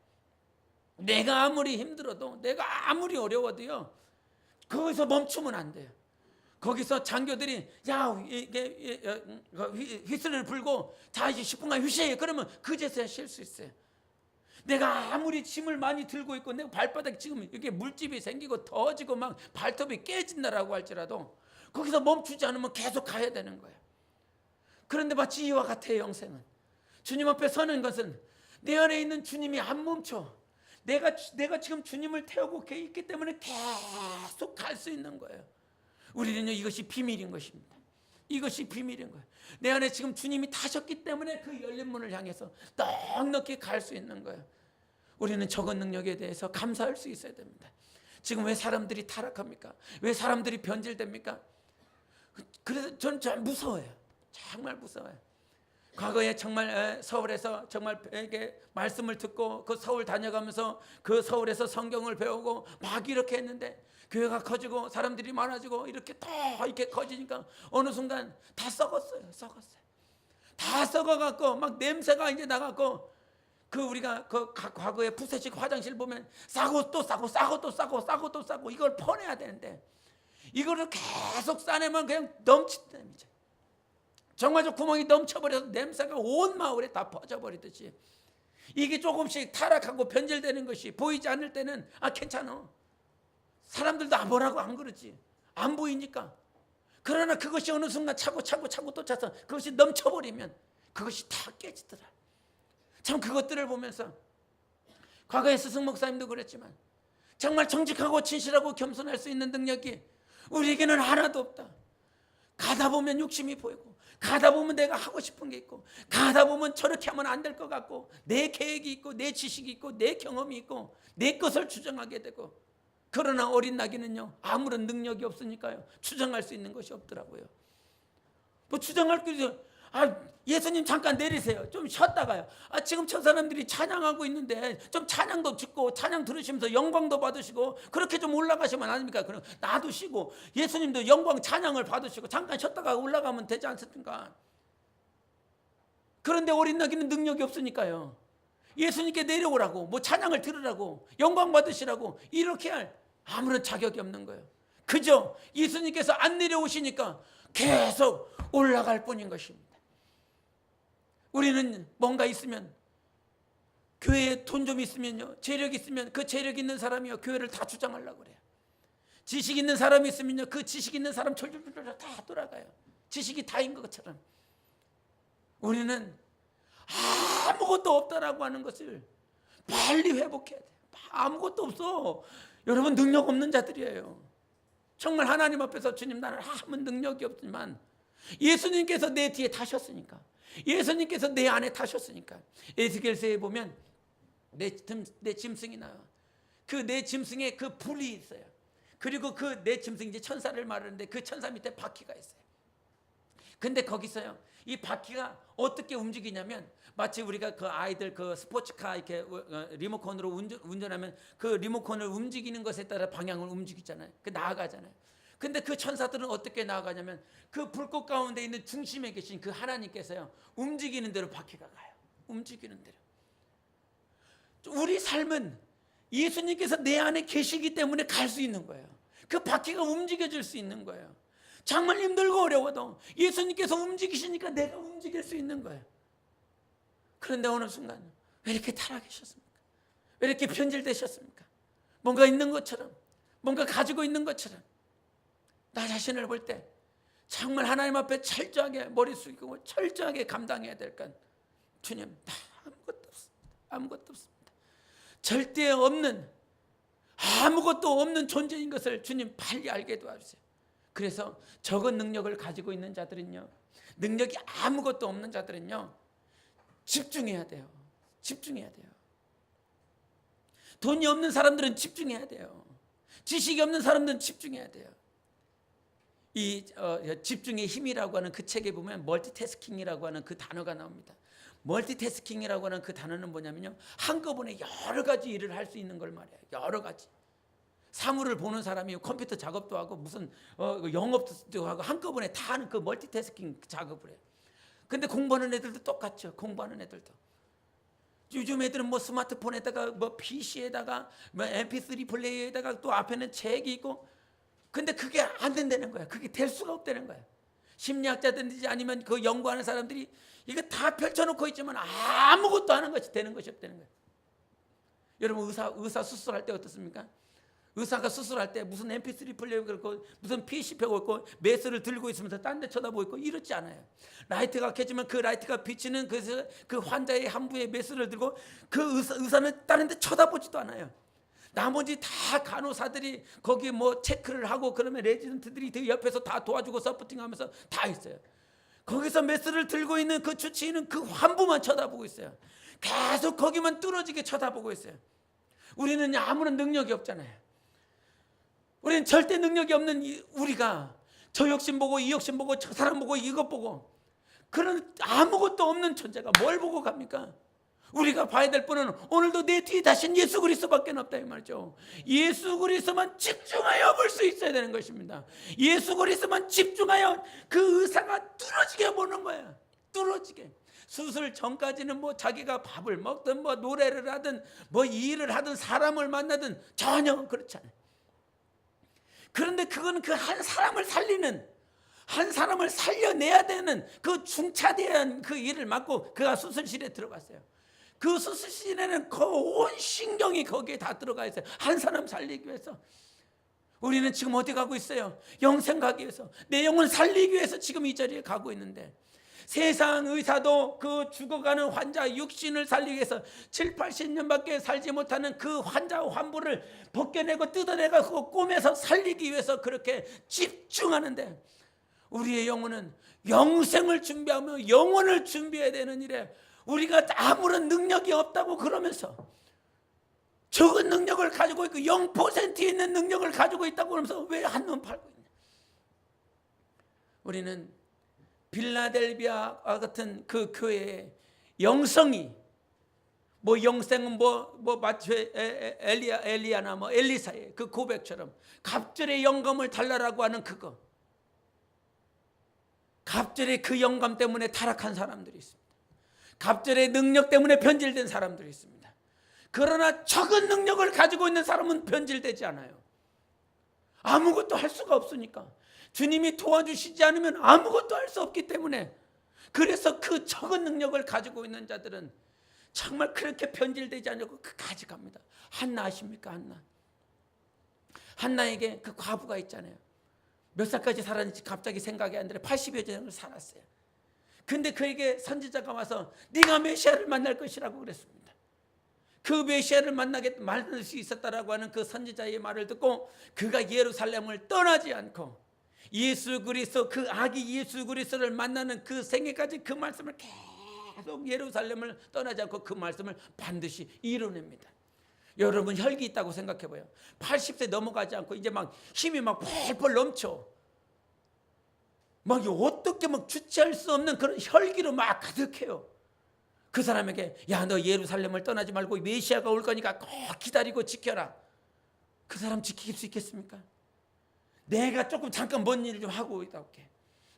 내가 아무리 힘들어도, 내가 아무리 어려워도요, 거기서 멈추면 안 돼요. 거기서 장교들이 휘슬을 불고 자 이제 10분간 휴식해, 그러면 그제서야 쉴 수 있어요. 내가 아무리 짐을 많이 들고 있고 내가 발바닥에 지금 이렇게 물집이 생기고 더워지고 막 발톱이 깨진다라고 할지라도 거기서 멈추지 않으면 계속 가야 되는 거예요. 그런데 마치 이와 같아요. 영생은 주님 앞에 서는 것은 내 안에 있는 주님이 안 멈춰. 내가 지금 주님을 태우고 있기 때문에 계속 갈 수 있는 거예요. 우리는요, 이것이 비밀인 것입니다. 이것이 비밀인 거예요. 내 안에 지금 주님이 타셨기 때문에 그 열린 문을 향해서 넉넉히 갈 수 있는 거예요. 우리는 적은 능력에 대해서 감사할 수 있어야 됩니다. 지금 왜 사람들이 타락합니까? 왜 사람들이 변질됩니까? 그래서 저는 참 무서워요. 정말 무서워요. 과거에 정말 서울에서 정말 이렇게 말씀을 듣고 그 서울 다녀가면서 그 서울에서 성경을 배우고 막 이렇게 했는데 교회가 커지고 사람들이 많아지고 이렇게 더 이렇게 커지니까 어느 순간 다 썩었어요. 다 썩어갖고 막 냄새가 이제 나갖고 그 우리가 그 과거에 푸세식 화장실 보면 싸고 또 싸고 싸고 또 싸고 싸고 또 싸고 이걸 퍼내야 되는데 이거를 계속 싸내면 그냥 넘친답니다. 정말 저 구멍이 넘쳐버려서 냄새가 온 마을에 다 퍼져버리듯이 이게 조금씩 타락하고 변질되는 것이 보이지 않을 때는 괜찮아. 사람들도 뭐라고 안 그러지. 안 보이니까. 그러나 그것이 어느 순간 차고 또 차서 그것이 넘쳐버리면 그것이 다 깨지더라. 참 그것들을 보면서 과거에 스승 목사님도 그랬지만 정말 정직하고 진실하고 겸손할 수 있는 능력이 우리에게는 하나도 없다. 가다 보면 욕심이 보이고 가다 보면 내가 하고 싶은 게 있고 가다 보면 저렇게 하면 안 될 것 같고 내 계획이 있고 내 지식이 있고 내 경험이 있고 내 것을 주장하게 되고 그러나 어린 나귀는요 아무런 능력이 없으니까요 주장할 수 있는 것이 없더라고요. 뭐 주장할 게 예수님 잠깐 내리세요. 좀 쉬었다가요. 지금 저 사람들이 찬양하고 있는데 좀 찬양도 듣고 찬양 들으시면서 영광도 받으시고 그렇게 좀 올라가시면 안 됩니까? 그럼 나도 쉬고 예수님도 영광 찬양을 받으시고 잠깐 쉬었다가 올라가면 되지 않습니까? 그런데 어린 나귀는 능력이 없으니까요. 예수님께 내려오라고 뭐 찬양을 들으라고 영광 받으시라고 이렇게 할 아무런 자격이 없는 거예요. 그저 예수님께서 안 내려오시니까 계속 올라갈 뿐인 것입니다. 우리는 뭔가 있으면 교회에 돈 좀 있으면요 재력 있으면 그 재력 있는 사람이요 교회를 다 주장하려고 그래요. 지식 있는 사람이 있으면요 그 지식 있는 사람 졸졸졸 다 돌아가요. 지식이 다인 것처럼 우리는 아무것도 없다라고 하는 것을 빨리 회복해야 돼요. 아무것도 없어. 여러분 능력 없는 자들이에요. 정말 하나님 앞에서 주님 나는 아무 능력이 없지만 예수님께서 내 뒤에 타셨으니까 예수님께서 내 안에 타셨으니까 에스겔서에 보면 내 짐승이 나와. 그 내 짐승에 그 불이 있어요. 그리고 그 내 짐승 이제 천사를 말하는데 그 천사 밑에 바퀴가 있어요. 근데 거기서요 이 바퀴가 어떻게 움직이냐면 마치 우리가 그 아이들 그 스포츠카 이렇게 리모컨으로 운전하면 그 리모컨을 움직이는 것에 따라 방향을 움직이잖아요. 그 나아가잖아요. 근데 그 천사들은 어떻게 나아가냐면 그 불꽃 가운데 있는 중심에 계신 그 하나님께서요 움직이는 대로 바퀴가 가요. 움직이는 대로. 우리 삶은 예수님께서 내 안에 계시기 때문에 갈 수 있는 거예요. 그 바퀴가 움직여질 수 있는 거예요. 정말 힘들고 어려워도 예수님께서 움직이시니까 내가 움직일 수 있는 거예요. 그런데 어느 순간 왜 이렇게 타락하셨습니까? 왜 이렇게 변질되셨습니까? 뭔가 있는 것처럼 뭔가 가지고 있는 것처럼 나 자신을 볼 때 정말 하나님 앞에 철저하게 머리 숙이고 철저하게 감당해야 될 건 주님 나 아무것도 없습니다. 아무것도 없습니다. 절대 없는 아무것도 없는 존재인 것을 주님 빨리 알게 도와주세요. 그래서 적은 능력을 가지고 있는 자들은요 능력이 아무것도 없는 자들은요 집중해야 돼요. 집중해야 돼요. 돈이 없는 사람들은 집중해야 돼요. 지식이 없는 사람들은 집중해야 돼요. 이 집중의 힘이라고 하는 그 책에 보면 멀티태스킹이라고 하는 그 단어가 나옵니다. 멀티태스킹이라고 하는 그 단어는 뭐냐면요 한꺼번에 여러 가지 일을 할 수 있는 걸 말해요. 여러 가지. 사물을 보는 사람이 컴퓨터 작업도 하고 무슨 영업도 하고 한꺼번에 다 하는 그 멀티태스킹 작업을 해요. 근데 공부하는 애들도 똑같죠. 공부하는 애들도. 요즘 애들은 뭐 스마트폰에다가 뭐 PC에다가 뭐 MP3 플레이어에다가 또 앞에는 책이 있고 근데 그게 안 된다는 거야. 그게 될 수가 없다는 거야. 심리학자든지 아니면 그 연구하는 사람들이 이거 다 펼쳐놓고 있지만 아무것도 하는 것이 되는 것이 없다는 거야. 여러분 의사 수술할 때 어떻습니까? 의사가 수술할 때 무슨 MP3 플레이어 그렇고 무슨 PC 펴고 있고 메스를 들고 있으면서 딴 데 쳐다보고 있고 이렇지 않아요. 라이트가 켜지면 그 라이트가 비치는 그 환자의 한부에 메스를 들고 그 의사는 다른 데 쳐다보지도 않아요. 나머지 다 간호사들이 거기 뭐 체크를 하고 그러면 레지던트들이 그 옆에서 다 도와주고 서포팅하면서 다 있어요. 거기서 메스를 들고 있는 그 주치의는 그 환부만 쳐다보고 있어요. 계속 거기만 뚫어지게 쳐다보고 있어요. 우리는 아무런 능력이 없잖아요. 우리는 절대 능력이 없는 우리가 저 욕심 보고 이 욕심 보고 저 사람 보고 이것 보고 그런 아무것도 없는 존재가 뭘 보고 갑니까? 우리가 봐야 될 분은 오늘도 내 뒤에 다신 예수 그리스도밖에 없다 이 말이죠. 예수 그리스도만 집중하여 볼 수 있어야 되는 것입니다. 예수 그리스도만 집중하여 그 의사가 뚫어지게 보는 거야. 뚫어지게. 수술 전까지는 뭐 자기가 밥을 먹든 뭐 노래를 하든 뭐 일을 하든 사람을 만나든 전혀 그렇지 않아요. 그런데 그건 그 한 사람을 살리는, 한 사람을 살려내야 되는 그 중차대한 그 일을 맡고 그가 수술실에 들어갔어요. 그 수술실에는 그 온 신경이 거기에 다 들어가 있어요. 한 사람 살리기 위해서. 우리는 지금 어디 가고 있어요? 영생 가기 위해서, 내 영혼 살리기 위해서 지금 이 자리에 가고 있는데, 세상 의사도 그 죽어가는 환자 육신을 살리기 위해서 7, 80년밖에 살지 못하는 그 환자 환부를 벗겨내고 뜯어내고 꿈에서 살리기 위해서 그렇게 집중하는데, 우리의 영혼은 영생을 준비하며 영혼을 준비해야 되는 일에 우리가 아무런 능력이 없다고 그러면서, 적은 능력을 가지고 있고 0% 있는 능력을 가지고 있다고 그러면서 왜 한눈 팔고 있냐? 우리는 빌라델비아와 같은 그 교회의 영성이, 뭐 영생은 뭐 마치 엘리야나 뭐 엘리사의 그 고백처럼 갑절의 영감을 달라라고 하는 그거, 갑절의 그 영감 때문에 타락한 사람들이 있습니다. 갑절의 능력 때문에 변질된 사람들이 있습니다. 그러나 적은 능력을 가지고 있는 사람은 변질되지 않아요. 아무것도 할 수가 없으니까, 주님이 도와주시지 않으면 아무것도 할 수 없기 때문에, 그래서 그 적은 능력을 가지고 있는 자들은 정말 그렇게 변질되지 않고 끝까지 갑니다. 한나 아십니까? 한나에게 그 과부가 있잖아요. 몇 살까지 살았는지 갑자기 생각이 안 나요. 80여 년을 살았어요. 근데 그에게 선지자가 와서 네가 메시아를 만날 것이라고 그랬습니다. 그 메시아를 만날 수 있었다라고 하는 그 선지자의 말을 듣고 그가 예루살렘을 떠나지 않고 예수 그리스도, 그 아기 예수 그리스도를 만나는 그 생애까지 그 말씀을 계속 예루살렘을 떠나지 않고 그 말씀을 반드시 이뤄냅니다. 여러분 혈기 있다고 생각해봐요. 80세 넘어가지 않고 이제 막 힘이 막 펄펄 넘쳐. 막 어떻게 막 주체할 수 없는 그런 혈기로 막 가득해요. 그 사람에게 야, 너 예루살렘을 떠나지 말고 메시아가 올 거니까 꼭 기다리고 지켜라. 그 사람 지킬 수 있겠습니까? 내가 조금 잠깐 뭔 일 좀 하고 오다 올게.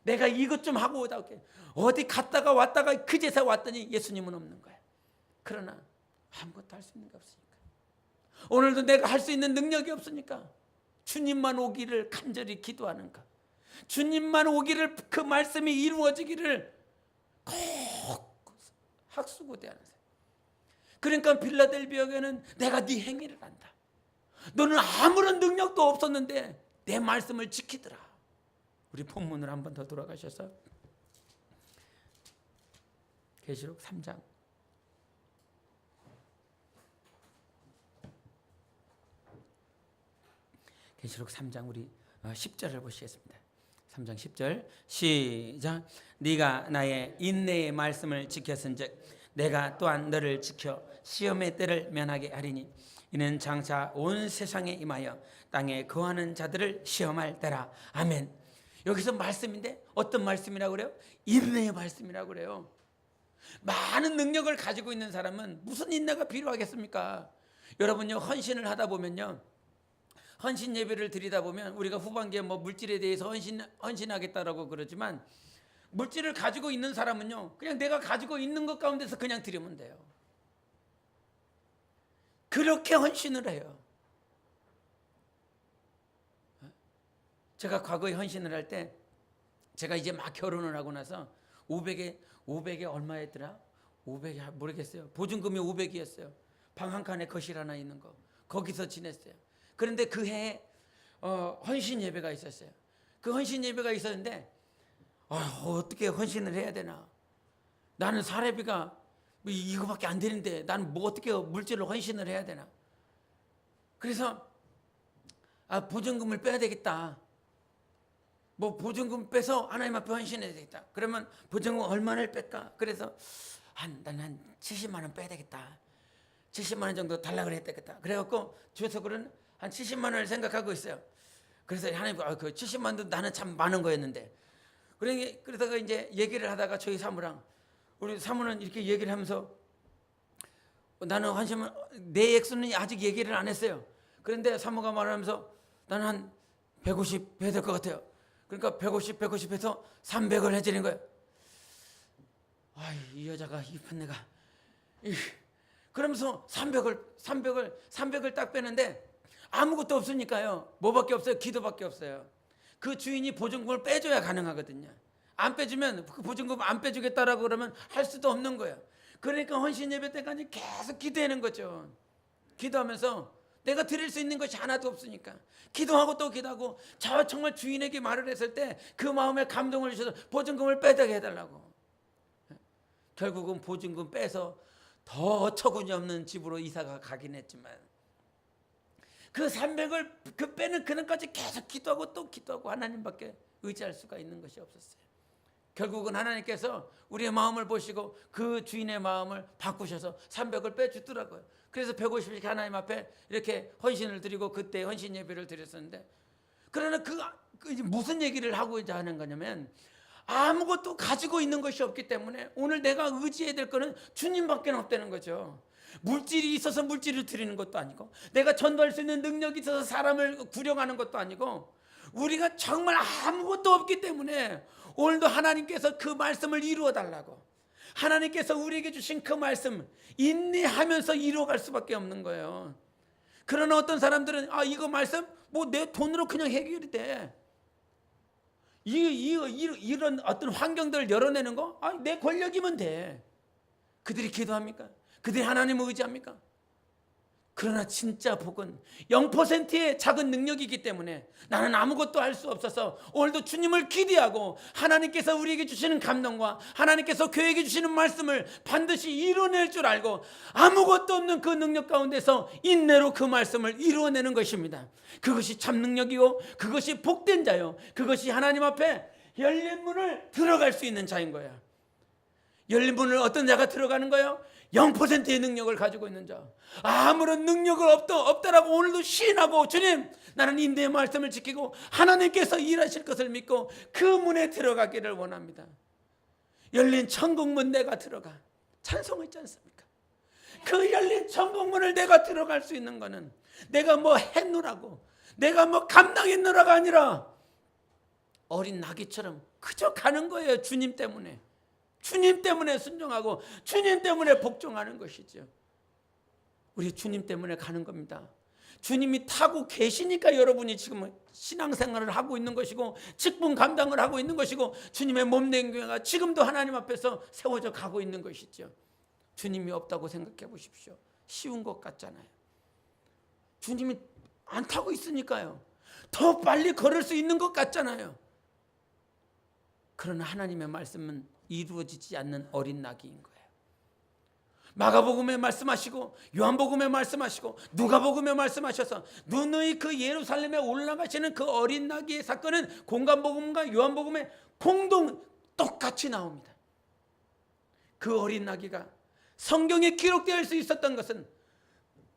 내가 이것 좀 하고 오다 올게. 어디 갔다가 왔다가 그제서 왔더니 예수님은 없는 거야. 그러나 아무것도 할 수 있는 게 없으니까, 오늘도 내가 할 수 있는 능력이 없으니까 주님만 오기를 간절히 기도하는 것, 주님만 오기를, 그 말씀이 이루어지기를 꼭 학수고대하는 사람. 그러니까 빌라델비아 교회는 내가 네 행위를 안다. 너는 아무런 능력도 없었는데 내 말씀을 지키더라. 우리 본문을 한 번 더 돌아가셔서 계시록 3장 계시록 3장 우리 10절을 보시겠습니다. 3장 10절 시작. 네가 나의 인내의 말씀을 지켰은즉 내가 또한 너를 지켜 시험의 때를 면하게 하리니 이는 장차 온 세상에 임하여 땅에 거하는 자들을 시험할 때라. 아멘. 여기서 말씀인데 어떤 말씀이라고 그래요? 인내의 말씀이라고 그래요. 많은 능력을 가지고 있는 사람은 무슨 인내가 필요하겠습니까? 여러분요, 헌신을 하다 보면요, 헌신 예배를 드리다 보면 우리가 후반기에 뭐 물질에 대해서 헌신하겠다라고 그러지만, 물질을 가지고 있는 사람은요, 그냥 내가 가지고 있는 것 가운데서 그냥 드리면 돼요. 그렇게 헌신을 해요. 제가 과거에 헌신을 할 때, 제가 이제 막 결혼을 하고 나서 500에 얼마였더라? 500이 모르겠어요. 보증금이 500이었어요. 방 한 칸에 거실 하나 있는 거, 거기서 지냈어요. 그런데 그 해에 헌신 예배가 있었어요. 그 헌신 예배가 있었는데 어떻게 헌신을 해야 되나? 나는 사례비가 이거밖에 안 되는데 나는 뭐 어떻게 물질로 헌신을 해야 되나? 그래서 보증금을 빼야 되겠다. 뭐 보증금 빼서 하나님 앞에 헌신해야 되겠다. 그러면 보증금 얼마를 뺄까? 그래서 나는 한 70만 원 빼야 되겠다. 70만 원 정도 달라고 해야 되겠다. 그래갖고 주석으로는 한 70만 원을 생각하고 있어요. 그래서 하나님 그 70만 원도 나는 참 많은 거였는데. 그러다가 이제 얘기를 하다가 저희 사무랑 우리 사무는 이렇게 얘기를 하면서 나는 헌신은 내 액수는 아직 얘기를 안 했어요. 그런데 사무가 말하면서 나는 한 150 해야 될 것 같아요. 그러니까 150 해서 300을 해주는 거예요. 이 여자가 이쁜 내가. 그러면서 300을 딱 빼는데 아무것도 없으니까요. 뭐밖에 없어요? 기도밖에 없어요. 그 주인이 보증금을 빼줘야 가능하거든요. 안 빼주면 그 보증금 안 빼주겠다라고 그러면 할 수도 없는 거예요. 그러니까 헌신 예배 때까지 계속 기도하는 거죠. 기도하면서 내가 드릴 수 있는 것이 하나도 없으니까 기도하고 또 기도하고 정말 주인에게 말을 했을 때 그 마음에 감동을 주셔서 보증금을 빼게 해달라고. 결국은 보증금 빼서 더 어처구니 없는 집으로 이사가 가긴 했지만 그 300을 그 빼는 그날까지 계속 기도하고 또 기도하고 하나님밖에 의지할 수가 있는 것이 없었어요. 결국은 하나님께서 우리의 마음을 보시고 그 주인의 마음을 바꾸셔서 300을 빼주더라고요. 그래서 150씩 하나님 앞에 이렇게 헌신을 드리고 그때 헌신 예배를 드렸었는데, 그러나 그 무슨 얘기를 하고 하는 거냐면 아무것도 가지고 있는 것이 없기 때문에 오늘 내가 의지해야 될 거는 주님밖에 없다는 거죠. 물질이 있어서 물질을 드리는 것도 아니고 내가 전도할 수 있는 능력이 있어서 사람을 구령하는 것도 아니고 우리가 정말 아무것도 없기 때문에 오늘도 하나님께서 그 말씀을 이루어 달라고, 하나님께서 우리에게 주신 그 말씀 인내하면서 이루어갈 수밖에 없는 거예요. 그러나 어떤 사람들은 이거 말씀 뭐 내 돈으로 그냥 해결이 돼. 이런 어떤 환경들을 열어내는 거 내 권력이면 돼. 그들이 기도합니까? 그들이 하나님을 의지합니까? 그러나 진짜 복은 0%의 작은 능력이기 때문에 나는 아무것도 할 수 없어서 오늘도 주님을 기대하고 하나님께서 우리에게 주시는 감동과 하나님께서 교회에게 주시는 말씀을 반드시 이뤄낼 줄 알고 아무것도 없는 그 능력 가운데서 인내로 그 말씀을 이루어내는 것입니다. 그것이 참 능력이고 그것이 복된 자요, 그것이 하나님 앞에 열린 문을 들어갈 수 있는 자인 거야. 열린 문을 어떤 자가 들어가는 거예요? 0%의 능력을 가지고 있는 자, 아무런 능력을 없다라고 오늘도 시인하고 주님 나는 인내의 말씀을 지키고 하나님께서 일하실 것을 믿고 그 문에 들어가기를 원합니다. 열린 천국문 내가 들어가 찬송했지 않습니까? 그 열린 천국문을 내가 들어갈 수 있는 거는 내가 뭐 했노라고, 내가 뭐 감당했노라가 아니라 어린 나귀처럼 그저 가는 거예요. 주님 때문에. 주님 때문에 순종하고 주님 때문에 복종하는 것이죠. 우리 주님 때문에 가는 겁니다. 주님이 타고 계시니까 여러분이 지금 신앙생활을 하고 있는 것이고 직분 감당을 하고 있는 것이고 주님의 몸된 교회가 지금도 하나님 앞에서 세워져 가고 있는 것이죠. 주님이 없다고 생각해 보십시오. 쉬운 것 같잖아요. 주님이 안 타고 있으니까요. 더 빨리 걸을 수 있는 것 같잖아요. 그러나 하나님의 말씀은 이루어지지 않는 어린 나귀인 거예요. 마가복음에 말씀하시고 요한복음에 말씀하시고 누가복음에 말씀하셔서 누누이 그 예루살렘에 올라가시는 그 어린 나귀의 사건은 공간복음과 요한복음에 똑같이 나옵니다. 그 어린 나귀가 성경에 기록되어 수 있었던 것은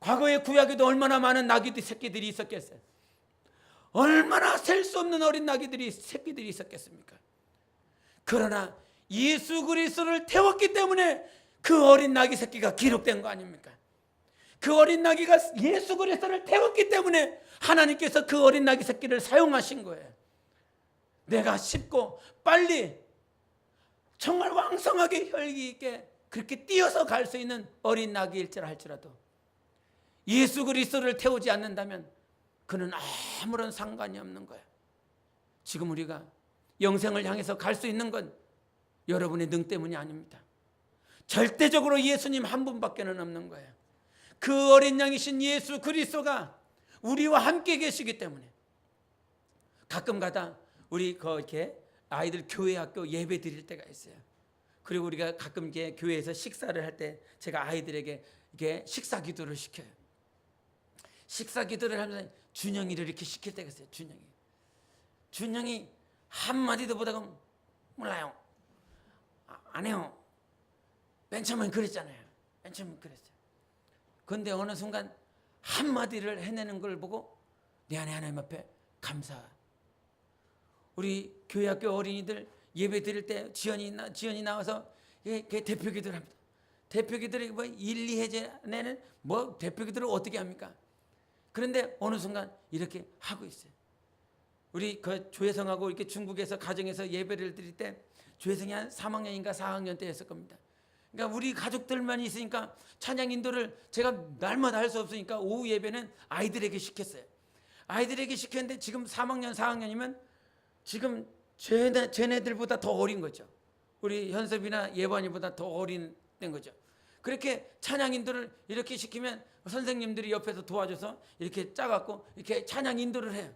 과거의 구약에도 얼마나 많은 나귀 새끼들이 있었겠어요. 얼마나 셀 수 없는 어린 나귀들이 새끼들이 있었겠습니까? 그러나 예수 그리스도를 태웠기 때문에 그 어린 나귀 새끼가 기록된 거 아닙니까? 그 어린 나귀가 예수 그리스도를 태웠기 때문에 하나님께서 그 어린 나귀 새끼를 사용하신 거예요. 내가 쉽고 빨리 정말 왕성하게 혈기 있게 그렇게 뛰어서 갈 수 있는 어린 나귀일지라 할지라도 예수 그리스도를 태우지 않는다면 그는 아무런 상관이 없는 거예요. 지금 우리가 영생을 향해서 갈 수 있는 건 여러분의 능 때문이 아닙니다. 절대적으로 예수님 한 분밖에는 없는 거예요. 그 어린 양이신 예수 그리스도가 우리와 함께 계시기 때문에 가끔가다 우리 이렇게 아이들 교회 학교 예배 드릴 때가 있어요. 그리고 우리가 가끔 이렇게 교회에서 식사를 할 때 제가 아이들에게 이렇게 식사 기도를 시켜요. 식사 기도를 하면서 준영이를 이렇게 시킬 때가 있어요. 준영이 한마디도 못하고 몰라요, 안 해요. 맨 처음엔 그랬잖아요. 맨 처음엔 그랬어요. 그런데 어느 순간 한마디를 해내는 걸 보고 내 안에 하나님 앞에 감사. 우리 교회학교 어린이들 예배 드릴 때 지연이 나와서 대표 기도를 합니다. 대표 기도를 뭐 1, 2회 내는 뭐 대표 기도를 어떻게 합니까? 그런데 어느 순간 이렇게 하고 있어요. 우리 그 조혜성하고 이렇게 중국에서 가정에서 예배를 드릴 때 조혜성이 한 3학년인가 4학년 때였을 겁니다. 그러니까 우리 가족들만 있으니까 찬양 인도를 제가 날마다 할 수 없으니까 오후 예배는 아이들에게 시켰어요. 아이들에게 시켰는데 지금 3학년 4학년이면 지금 쟤네들보다 더 어린 거죠. 우리 현섭이나 예반이보다 더 어린 거죠. 그렇게 찬양 인도를 이렇게 시키면 선생님들이 옆에서 도와줘서 이렇게 짜갖고 이렇게 찬양 인도를 해요.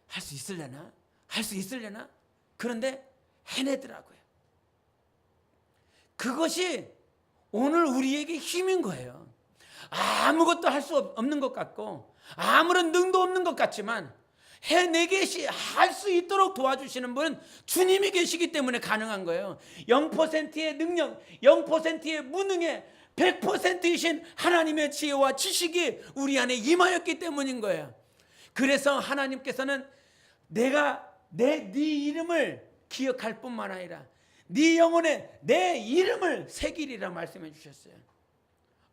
할 수 있으려나? 할 수 있으려나? 그런데 해내더라고요. 그것이 오늘 우리에게 힘인 거예요. 아무것도 할 수 없는 것 같고 아무런 능도 없는 것 같지만 해내게 할 수 있도록 도와주시는 분은 주님이 계시기 때문에 가능한 거예요. 0%의 능력, 0%의 무능에 100%이신 하나님의 지혜와 지식이 우리 안에 임하였기 때문인 거예요. 그래서 하나님께서는 내가 네 이름을 기억할 뿐만 아니라 네 영혼에 내 이름을 새기리라 말씀해 주셨어요.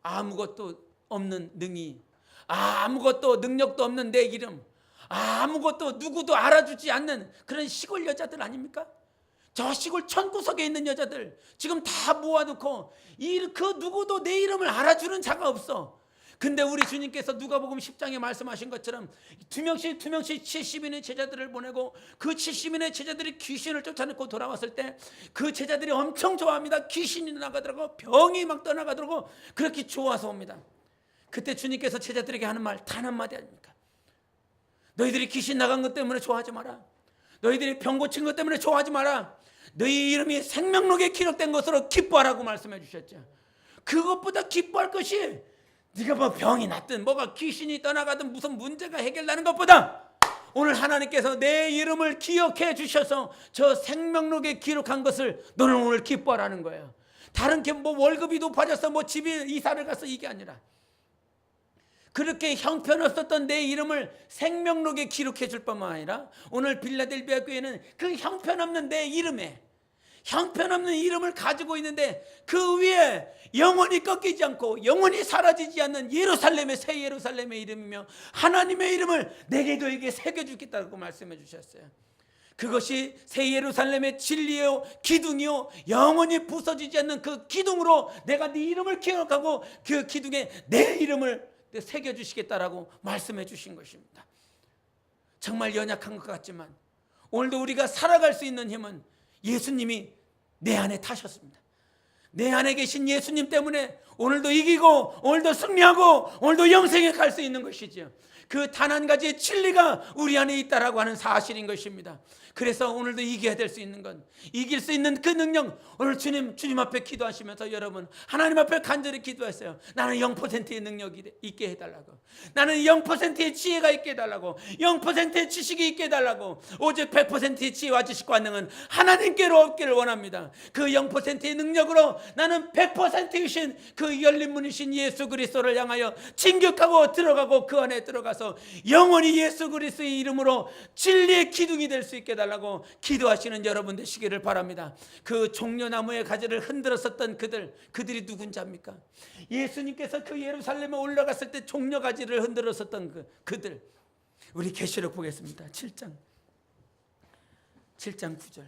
아무것도 없는 능이, 아무것도 능력도 없는 내 이름, 아무것도 누구도 알아주지 않는 그런 시골 여자들 아닙니까? 저 시골 천구석에 있는 여자들 지금 다 모아놓고 그 누구도 내 이름을 알아주는 자가 없어. 근데 우리 주님께서 누가복음 10장에 말씀하신 것처럼 두 명씩 70인의 제자들을 보내고 그 70인의 제자들이 귀신을 쫓아내고 돌아왔을 때 그 제자들이 엄청 좋아합니다. 귀신이 나가더라고, 병이 막 떠나가더라고. 그렇게 좋아서 옵니다. 그때 주님께서 제자들에게 하는 말 단 한마디 아닙니까? 너희들이 귀신 나간 것 때문에 좋아하지 마라. 너희들이 병 고친 것 때문에 좋아하지 마라. 너희 이름이 생명록에 기록된 것으로 기뻐하라고 말씀해 주셨죠. 그것보다 기뻐할 것이 네가 뭐 병이 났든 뭐가 귀신이 떠나가든 무슨 문제가 해결나는 것보다 오늘 하나님께서 내 이름을 기억해 주셔서 저 생명록에 기록한 것을 너는 오늘 기뻐하라는 거예요. 다른 게 뭐 월급이 높아져서 뭐 집에 이사를 가서 이게 아니라 그렇게 형편없었던 내 이름을 생명록에 기록해 줄 뿐만 아니라 오늘 빌라델비아 교회는 그 형편없는 내 이름에 형편없는 이름을 가지고 있는데 그 위에 영원히 꺾이지 않고 영원히 사라지지 않는 예루살렘의 새 예루살렘의 이름이며 하나님의 이름을 내게 너에게 새겨주겠다고 말씀해 주셨어요. 그것이 새 예루살렘의 진리요 기둥이요 영원히 부서지지 않는 그 기둥으로 내가 네 이름을 기억하고 그 기둥에 내 이름을 새겨주시겠다라고 말씀해 주신 것입니다. 정말 연약한 것 같지만 오늘도 우리가 살아갈 수 있는 힘은 예수님이 내 안에 타셨습니다. 내 안에 계신 예수님 때문에 오늘도 이기고 오늘도 승리하고 오늘도 영생에 갈 수 있는 것이죠. 그 단 한 가지의 진리가 우리 안에 있다라고 하는 사실인 것입니다. 그래서 오늘도 이겨야 될 수 있는 건 이길 수 있는 그 능력, 오늘 주님 앞에 기도하시면서 여러분 하나님 앞에 간절히 기도했어요. 나는 0%의 능력이 있게 해달라고, 나는 0%의 지혜가 있게 해달라고, 0%의 지식이 있게 해달라고. 오직 100%의 지혜와 지식과 능은 하나님께로 없기를 원합니다. 그 0%의 능력으로 나는 100%이신 그 열린 문이신 예수 그리스도를 향하여 진격하고 들어가고 그 안에 들어가서 영원히 예수 그리스도의 이름으로 진리의 기둥이 될 수 있게 달라고 기도하시는 여러분 되시기를 바랍니다. 그 종려나무의 가지를 흔들었었던 그들이 누군지 압니까? 예수님께서 그 예루살렘에 올라갔을 때 종려가지를 흔들었었던 그들. 우리 계시록 보겠습니다. 7장 9절.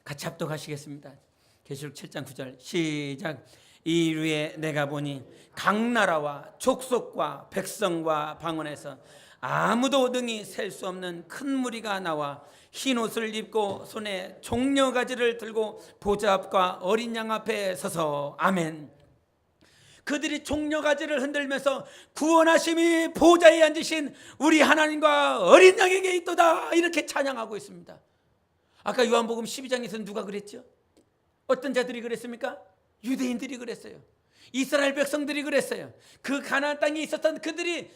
같이 합독하시겠습니다. 계시록 7장 9절 시작. 이후에 내가 보니 각 나라와 족속과 백성과 방언에서 아무도 능히 셀 수 없는 큰 무리가 나와 흰 옷을 입고 손에 종려가지를 들고 보좌 앞과 어린 양 앞에 서서 아멘. 그들이 종려가지를 흔들면서 구원하심이 보좌에 앉으신 우리 하나님과 어린 양에게 있도다 이렇게 찬양하고 있습니다. 아까 요한복음 12장에서 누가 그랬죠? 어떤 자들이 그랬습니까? 유대인들이 그랬어요. 이스라엘 백성들이 그랬어요. 그 가나안 땅에 있었던 그들이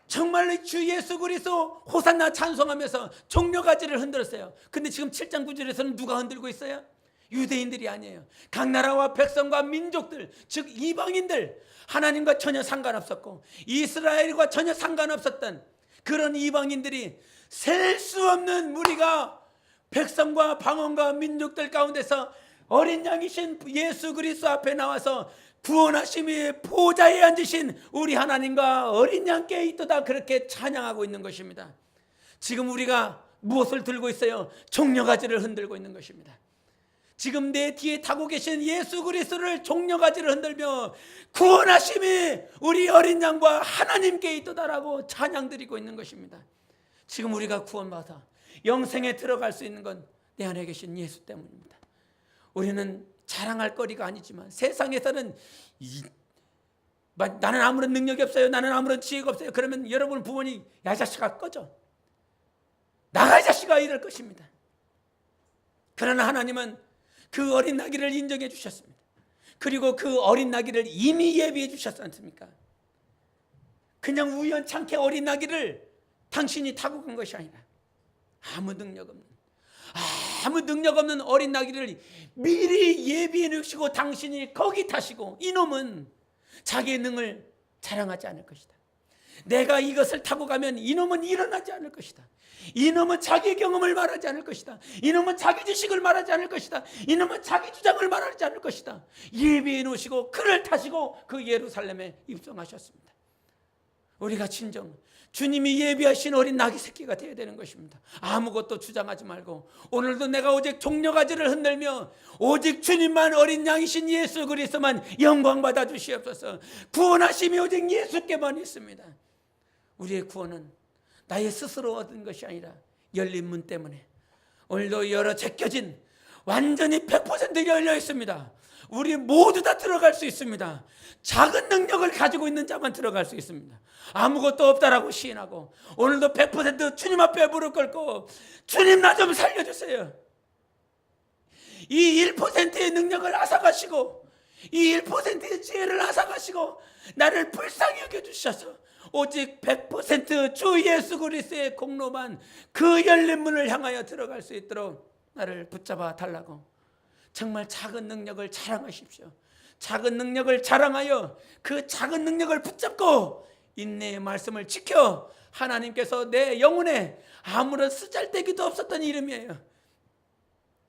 정말로 주 예수 그리스도 호산나 찬송하면서 종려가지를 흔들었어요. 근데 지금 7장 9절에서는 누가 흔들고 있어요? 유대인들이 아니에요. 각 나라와 백성과 민족들, 즉 이방인들, 하나님과 전혀 상관없었고 이스라엘과 전혀 상관없었던 그런 이방인들이 셀 수 없는 무리가 백성과 방언과 민족들 가운데서 어린 양이신 예수 그리스도 앞에 나와서 구원하심이 보좌에 앉으신 우리 하나님과 어린 양께 있도다 그렇게 찬양하고 있는 것입니다. 지금 우리가 무엇을 들고 있어요? 종려가지를 흔들고 있는 것입니다. 지금 내 뒤에 타고 계신 예수 그리스도를 종려가지를 흔들며 구원하심이 우리 어린 양과 하나님께 있도다라고 찬양드리고 있는 것입니다. 지금 우리가 구원받아 영생에 들어갈 수 있는 건 내 안에 계신 예수 때문입니다. 우리는 자랑할 거리가 아니지만 세상에서는 나는 아무런 능력이 없어요, 나는 아무런 지혜가 없어요. 그러면 여러분 부모님, 야 이 자식아 꺼져, 나가 이 자식아 이럴 것입니다. 그러나 하나님은 그 어린 나귀를 인정해 주셨습니다. 그리고 그 어린 나귀를 이미 예비해 주셨지 않습니까? 그냥 우연찮게 어린 나귀를 당신이 타고 간 것이 아니라 아무 능력 없는 어린 나귀를 미리 예비해 놓으시고 당신이 거기 타시고, 이놈은 자기의 능을 자랑하지 않을 것이다. 내가 이것을 타고 가면 이놈은 일어나지 않을 것이다. 이놈은 자기의 경험을 말하지 않을 것이다. 이놈은 자기 지식을 말하지 않을 것이다. 이놈은 자기 주장을 말하지 않을 것이다. 예비해 놓으시고 그를 타시고 그 예루살렘에 입성하셨습니다. 우리가 진정 주님이 예비하신 어린 나귀 새끼가 되어야 되는 것입니다. 아무것도 주장하지 말고 오늘도 내가 오직 종려가지를 흔들며 오직 주님만 어린 양이신 예수 그리스도만 영광 받아 주시옵소서. 구원하심이 오직 예수께만 있습니다. 우리의 구원은 나의 스스로 얻은 것이 아니라 열린 문 때문에 오늘도 열어 제껴진 완전히 100% 열려 있습니다. 우리 모두 다 들어갈 수 있습니다. 작은 능력을 가지고 있는 자만 들어갈 수 있습니다. 아무것도 없다라고 시인하고 오늘도 100% 주님 앞에 무릎 꿇고 주님 나 좀 살려주세요. 이 1%의 능력을 앗아가시고 이 1%의 지혜를 앗아가시고 나를 불쌍히 여겨주셔서 오직 100% 주 예수 그리스도의 공로만 그 열린 문을 향하여 들어갈 수 있도록 나를 붙잡아 달라고 정말 작은 능력을 자랑하십시오. 작은 능력을 자랑하여 그 작은 능력을 붙잡고 인내의 말씀을 지켜 하나님께서 내 영혼에 아무런 쓰잘데기도 없었던 이름이에요.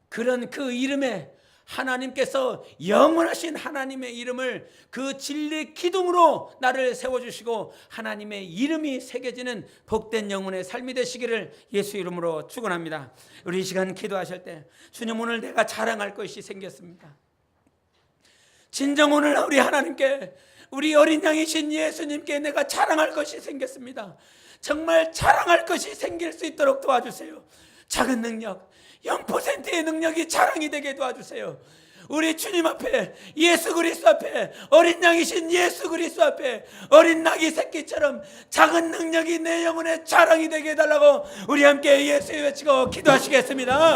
그런 그 이름에 하나님께서 영원하신 하나님의 이름을 그 진리 기둥으로 나를 세워주시고 하나님의 이름이 새겨지는 복된 영혼의 삶이 되시기를 예수 이름으로 축원합니다. 우리 이 시간 기도하실 때 주님 오늘 내가 자랑할 것이 생겼습니다. 진정 오늘 우리 하나님께 우리 어린 양이신 예수님께 내가 자랑할 것이 생겼습니다. 정말 자랑할 것이 생길 수 있도록 도와주세요. 작은 능력 0%의 능력이 자랑이 되게 도와주세요. 우리 주님 앞에 예수 그리스도 앞에 어린 양이신 예수 그리스도 앞에 어린 나귀 새끼처럼 작은 능력이 내 영혼의 자랑이 되게 해달라고 우리 함께 예수의 외치고 기도하시겠습니다.